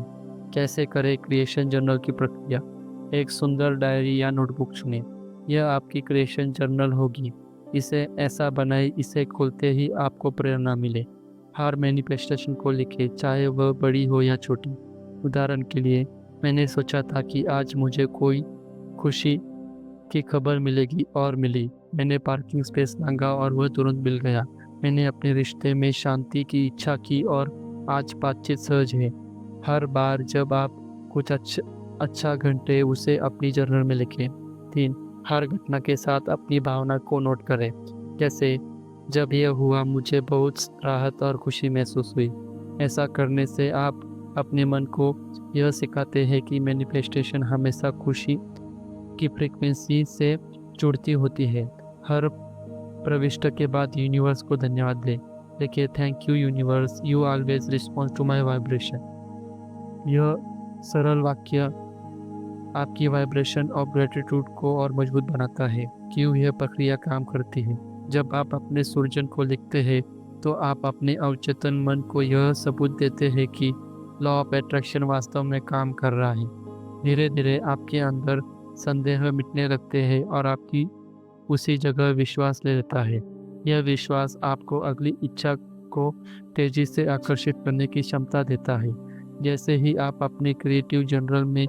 कैसे करें क्रिएशन जर्नल की प्रक्रिया? एक सुंदर डायरी या नोटबुक चुनें। यह आपकी क्रिएशन जर्नल होगी। इसे ऐसा बनाएं इसे खोलते ही आपको प्रेरणा मिले। हर मैनिफेस्टेशन को लिखें, चाहे वह बड़ी हो या छोटी। उदाहरण के लिए, मैंने सोचा था कि आज मुझे कोई खुशी की खबर मिलेगी और मिली। मैंने पार्किंग स्पेस मांगा और वह तुरंत मिल गया। मैंने अपने रिश्ते में शांति की इच्छा की और आज बातचीत सहज है। हर बार जब आप कुछ अच्छा घंटे उसे अपनी जर्नल में लिखें। 3, हर घटना के साथ अपनी भावना को नोट करें। जैसे, जब यह हुआ मुझे बहुत राहत और खुशी महसूस हुई। ऐसा करने से आप अपने मन को यह सिखाते हैं कि मैनिफेस्टेशन हमेशा खुशी की फ्रीक्वेंसी से जुड़ती होती है। हर प्रविष्टि के बाद यूनिवर्स को धन्यवाद दें। देखिए, thank you universe, you always respond to my vibration. यह सरल वाक्य आपकी वाइब्रेशन ऑफ ग्रेटिट्यूड को और मजबूत बनाता है। क्यों यह प्रक्रिया काम करती है? जब आप अपने सृजन को लिखते हैं तो आप अपने अवचेतन मन को यह सबूत देते हैं कि लॉ ऑफ अट्रैक्शन वास्तव में काम कर रहा है। धीरे धीरे आपके अंदर संदेह मिटने लगते हैं और आपकी उसी जगह विश्वास ले लेता है। यह विश्वास आपको अगली इच्छा को तेजी से आकर्षित करने की क्षमता देता है। जैसे ही आप अपने क्रिएटिव जर्नल में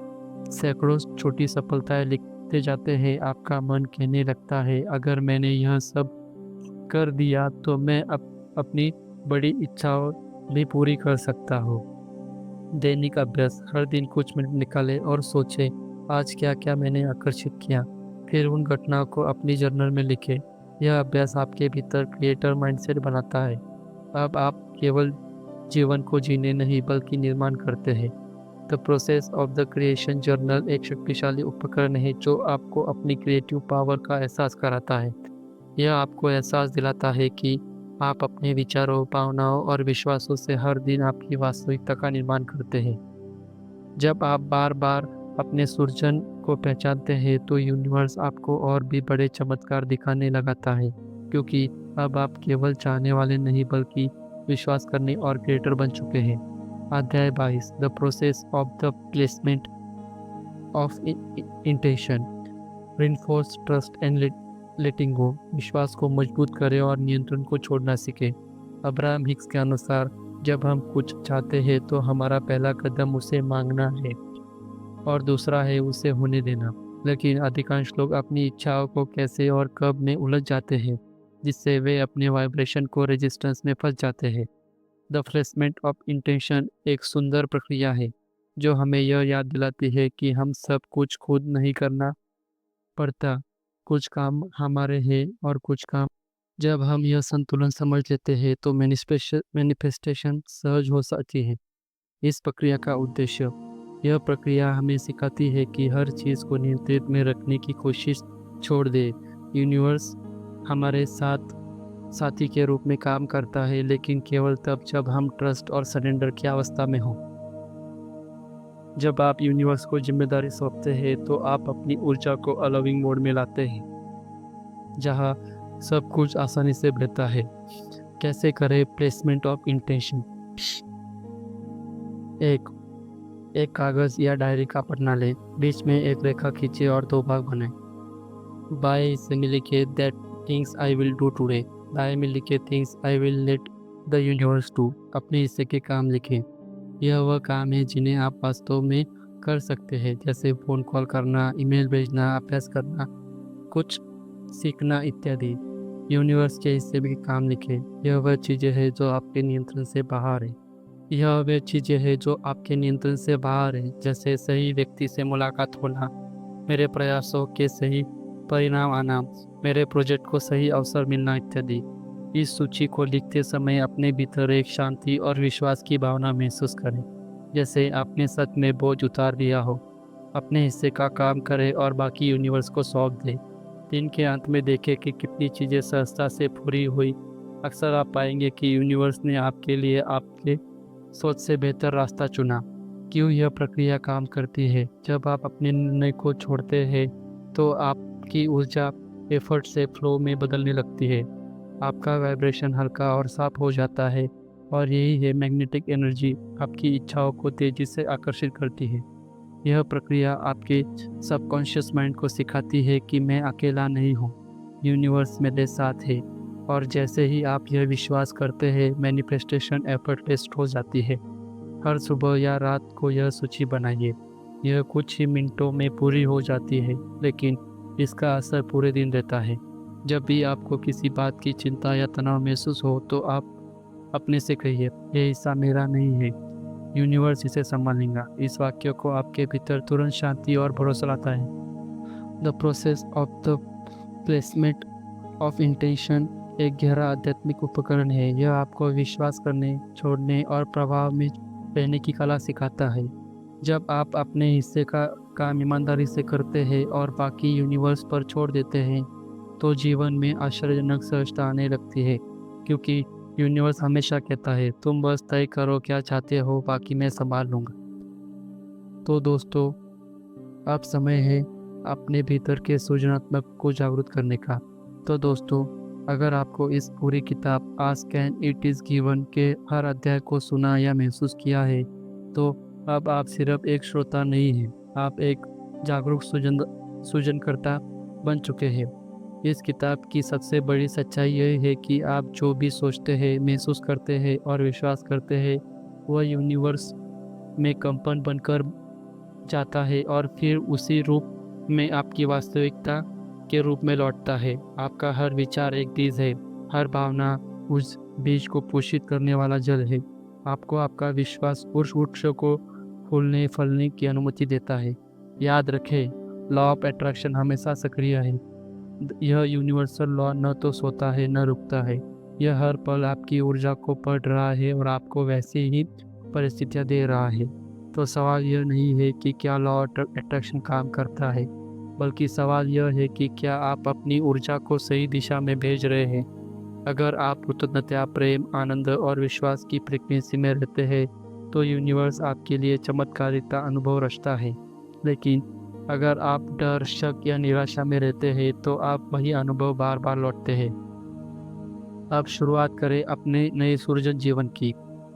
सैकड़ों छोटी सफलताएं लिखते जाते हैं, आपका मन कहने लगता है, अगर मैंने यह सब कर दिया तो मैं अपनी बड़ी इच्छाओं भी पूरी कर सकता हूँ। दैनिक अभ्यास, हर दिन कुछ मिनट निकालें और सोचें, आज क्या क्या मैंने आकर्षित किया। फिर उन घटनाओं को अपनी जर्नल में लिखें। यह अभ्यास आपके भीतर क्रिएटर माइंडसेट बनाता है। अब आप केवल जीवन को जीने नहीं बल्कि निर्माण करते हैं। The process of the creation journal एक शक्तिशाली उपकरण है जो आपको अपनी क्रिएटिव पावर का एहसास कराता है। यह आपको एहसास दिलाता है कि आप अपने विचारों, भावनाओं और विश्वासों से हर दिन आपकी वास्तविकता का निर्माण करते हैं। जब आप बार बार अपने सृजन को पहचानते हैं तो यूनिवर्स आपको और भी बड़े चमत्कार दिखाने लगाता है, क्योंकि अब आप केवल चाहने वाले नहीं बल्कि विश्वास करने और क्रिएटर बन चुके हैं। अध्याय 22, the process of the placement of intention, reinforce trust and letting go. विश्वास को मजबूत करें और नियंत्रण को छोड़ना सीखें। अब्राहम हिक्स के अनुसार, जब हम कुछ चाहते हैं तो हमारा पहला कदम उसे मांगना है और दूसरा है उसे होने देना। लेकिन अधिकांश लोग अपनी इच्छाओं को कैसे और कब में उलझ जाते हैं, जिससे वे अपने वाइब्रेशन को रेजिस्टेंस में फंस जाते हैं। द प्लेसमेंट ऑफ इंटेंशन एक सुंदर प्रक्रिया है जो हमें यह याद दिलाती है कि हम सब कुछ खुद नहीं करना पड़ता। कुछ काम हमारे हैं और कुछ काम। जब हम यह संतुलन समझ लेते हैं तो मैनिफेस्टेशन सहज हो सकती है। इस प्रक्रिया का उद्देश्य, यह प्रक्रिया हमें सिखाती है कि हर चीज़ को नियंत्रित में रखने की कोशिश छोड़ दे। यूनिवर्स हमारे साथ साथी के रूप में काम करता है, लेकिन केवल तब जब हम ट्रस्ट और सरेंडर की अवस्था में हों। जब आप यूनिवर्स को जिम्मेदारी सौंपते हैं तो आप अपनी ऊर्जा को अलाउइंग मोड में लाते हैं, जहां सब कुछ आसानी से बहता है। कैसे करें प्लेसमेंट ऑफ इंटेंशन? एक कागज़ या डायरी का पन्ना लें, बीच में एक रेखा खींचे और 2 भाग बनाएं। बाएं हिस्से में लिखे that things I will do today, दाएं में लिखे things I will let the universe do. अपने हिस्से के काम लिखें। यह वह काम है जिन्हें आप वास्तव में कर सकते हैं, जैसे फ़ोन कॉल करना, ईमेल भेजना, अभ्यास करना, कुछ सीखना इत्यादि। यूनिवर्स के हिस्से में काम लिखें। यह वह चीज़ें हैं जो आपके नियंत्रण से बाहर है। यह वे चीज़ें हैं जो आपके नियंत्रण से बाहर है, जैसे सही व्यक्ति से मुलाकात होना, मेरे प्रयासों के सही परिणाम आना, मेरे प्रोजेक्ट को सही अवसर मिलना इत्यादि। इस सूची को लिखते समय अपने भीतर एक शांति और विश्वास की भावना महसूस करें, जैसे आपने सच में बोझ उतार दिया हो। अपने हिस्से का काम करें और बाकी यूनिवर्स को सौंप दें। दिन के अंत में देखें कि कितनी चीज़ें सहजता से पूरी हुई। अक्सर आप पाएंगे कि यूनिवर्स ने आपके लिए आपके सोच से बेहतर रास्ता चुना। क्यों यह प्रक्रिया काम करती है? जब आप अपने निर्णय को छोड़ते हैं तो आपकी ऊर्जा एफर्ट से फ्लो में बदलने लगती है। आपका वाइब्रेशन हल्का और साफ हो जाता है और यही है मैग्नेटिक एनर्जी आपकी इच्छाओं को तेज़ी से आकर्षित करती है। यह प्रक्रिया आपके सबकॉन्शियस माइंड को सिखाती है कि मैं अकेला नहीं हूँ, यूनिवर्स मेरे साथ है। और जैसे ही आप यह विश्वास करते हैं, मैनिफेस्टेशन एफर्टलेस हो जाती है। हर सुबह या रात को यह सूची बनाइए। यह कुछ ही मिनटों में पूरी हो जाती है, लेकिन इसका असर पूरे दिन रहता है। जब भी आपको किसी बात की चिंता या तनाव महसूस हो तो आप अपने से कहिए, यह हिस्सा मेरा नहीं है, यूनिवर्स इसे संभालेगा। इस वाक्य को आपके भीतर तुरंत शांति और भरोसा लाता है। The process of the placement of intention एक गहरा आध्यात्मिक उपकरण है। यह आपको विश्वास करने, छोड़ने और प्रभाव में रहने की कला सिखाता है। जब आप अपने हिस्से का काम ईमानदारी से करते हैं और बाकी यूनिवर्स पर छोड़ देते हैं, तो जीवन में आश्चर्यजनक सहजता आने लगती है, क्योंकि यूनिवर्स हमेशा कहता है, तुम बस तय करो क्या चाहते हो, बाकी मैं संभाल लूँगा। तो दोस्तों, अब समय है अपने भीतर के सृजनात्मक को जागरूक करने का। तो दोस्तों, अगर आपको इस पूरी किताब ask and it is given के हर अध्याय को सुना या महसूस किया है, तो अब आप सिर्फ एक श्रोता नहीं हैं, आप एक जागरूक सृजनकर्ता बन चुके हैं। इस किताब की सबसे बड़ी सच्चाई यह है कि आप जो भी सोचते हैं, महसूस करते हैं और विश्वास करते हैं, वह यूनिवर्स में कंपन बनकर जाता है और फिर उसी रूप में आपकी वास्तविकता के रूप में लौटता है। आपका हर विचार एक बीज है, हर भावना उस बीज को पोषित करने वाला जल है। आपको आपका विश्वास उस वृक्ष को फूलने फलने की अनुमति देता है। याद रखें, लॉ ऑफ अट्रैक्शन हमेशा सक्रिय है। यह यूनिवर्सल लॉ न तो सोता है न रुकता है। यह हर पल आपकी ऊर्जा को पढ़ रहा है और आपको वैसे ही परिस्थितियाँ दे रहा है। तो सवाल यह नहीं है कि क्या लॉ ऑफ अट्रैक्शन काम करता है, बल्कि सवाल यह है कि क्या आप अपनी ऊर्जा को सही दिशा में भेज रहे हैं। अगर आप कृतज्ञता, प्रेम, आनंद और विश्वास की फ्रीक्वेंसी में रहते हैं, तो यूनिवर्स आपके लिए चमत्कारिता अनुभव रचता है। लेकिन अगर आप डर, शक या निराशा में रहते हैं, तो आप वही अनुभव बार बार लौटते हैं। अब शुरुआत करें अपने नए सृजन जीवन की।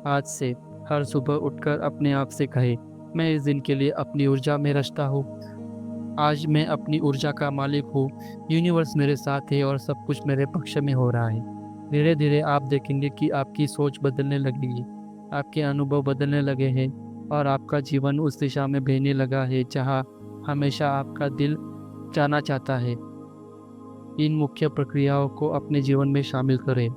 आज से हर सुबह उठकर अपने आप से कहें, मैं इस दिन के लिए अपनी ऊर्जा में रचता हूँ। आज मैं अपनी ऊर्जा का मालिक हूँ। यूनिवर्स मेरे साथ है और सब कुछ मेरे पक्ष में हो रहा है। धीरे धीरे आप देखेंगे कि आपकी सोच बदलने लगेगी, आपके अनुभव बदलने लगे हैं और आपका जीवन उस दिशा में बहने लगा है जहाँ हमेशा आपका दिल जाना चाहता है। इन मुख्य प्रक्रियाओं को अपने जीवन में शामिल करें।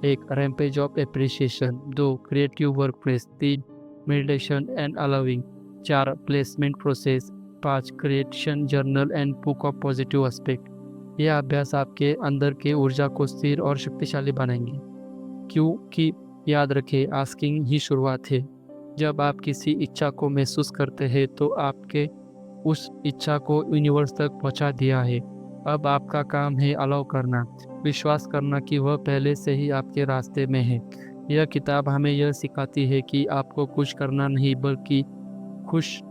1. Rampage of appreciation. 2. Creative work place. 3. Meditation and allowing. 4. Placement process. 5. Creation journal and book of positive aspect. यह अभ्यास आपके अंदर के ऊर्जा को स्थिर और शक्तिशाली बनाएंगे, क्योंकि याद रखें, आस्किंग ही शुरुआत है। जब आप किसी इच्छा को महसूस करते हैं तो आपके उस इच्छा को यूनिवर्स तक पहुंचा दिया है। अब आपका काम है अलाउ करना, विश्वास करना कि वह पहले से ही आपके रास्ते में है। यह किताब हमें यह सिखाती है कि आपको कुछ करना नहीं, बल्कि खुश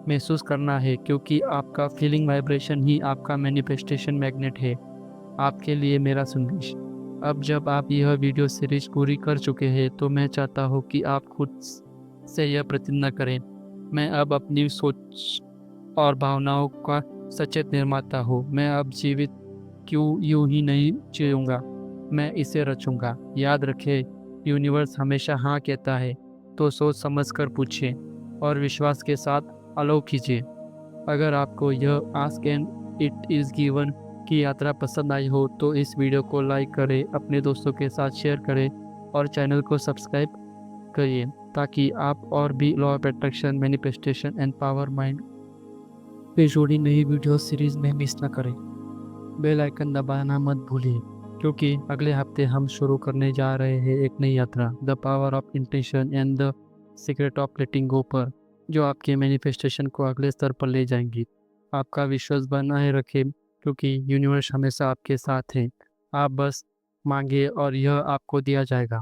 महसूस करना है, क्योंकि आपका फीलिंग वाइब्रेशन ही आपका मैनिफेस्टेशन मैग्नेट है। आपके लिए मेरा संदेश। अब जब आप यह वीडियो सीरीज पूरी कर चुके हैं, तो मैं चाहता हूँ कि आप खुद से यह प्रतिज्ञा करें, मैं अब अपनी सोच और भावनाओं का सचेत निर्माता हूँ। मैं अब जीवित यूं ही नहीं जीऊँगा, मैं इसे रचूँगा। याद रखें, यूनिवर्स हमेशा हाँ कहता है, तो सोच समझकर पूछें और विश्वास के साथ अलाउ कीजिए। अगर आपको यह ask and it is given की यात्रा पसंद आई हो, तो इस वीडियो को लाइक करें, अपने दोस्तों के साथ शेयर करें और चैनल को सब्सक्राइब करिए, ताकि आप और भी law of attraction, manifestation and power mind पे जुड़ी नई वीडियो सीरीज में मिस न करें। बेल आइकन दबाना मत भूलिए। क्योंकि अगले हफ्ते हम शुरू करने जा रहे हैं एक नई यात्रा, the power of intention and the secret of letting go पर, जो आपके मैनिफेस्टेशन को अगले स्तर पर ले जाएंगी। आपका विश्वास बनाए रखें, क्योंकि यूनिवर्स हमेशा आपके साथ है। आप बस मांगे और यह आपको दिया जाएगा।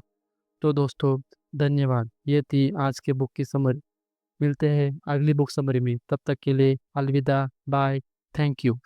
तो दोस्तों, धन्यवाद। ये थी आज के बुक की समरी। मिलते हैं अगली बुक समरी में। तब तक के लिए अलविदा, बाय, थैंक यू।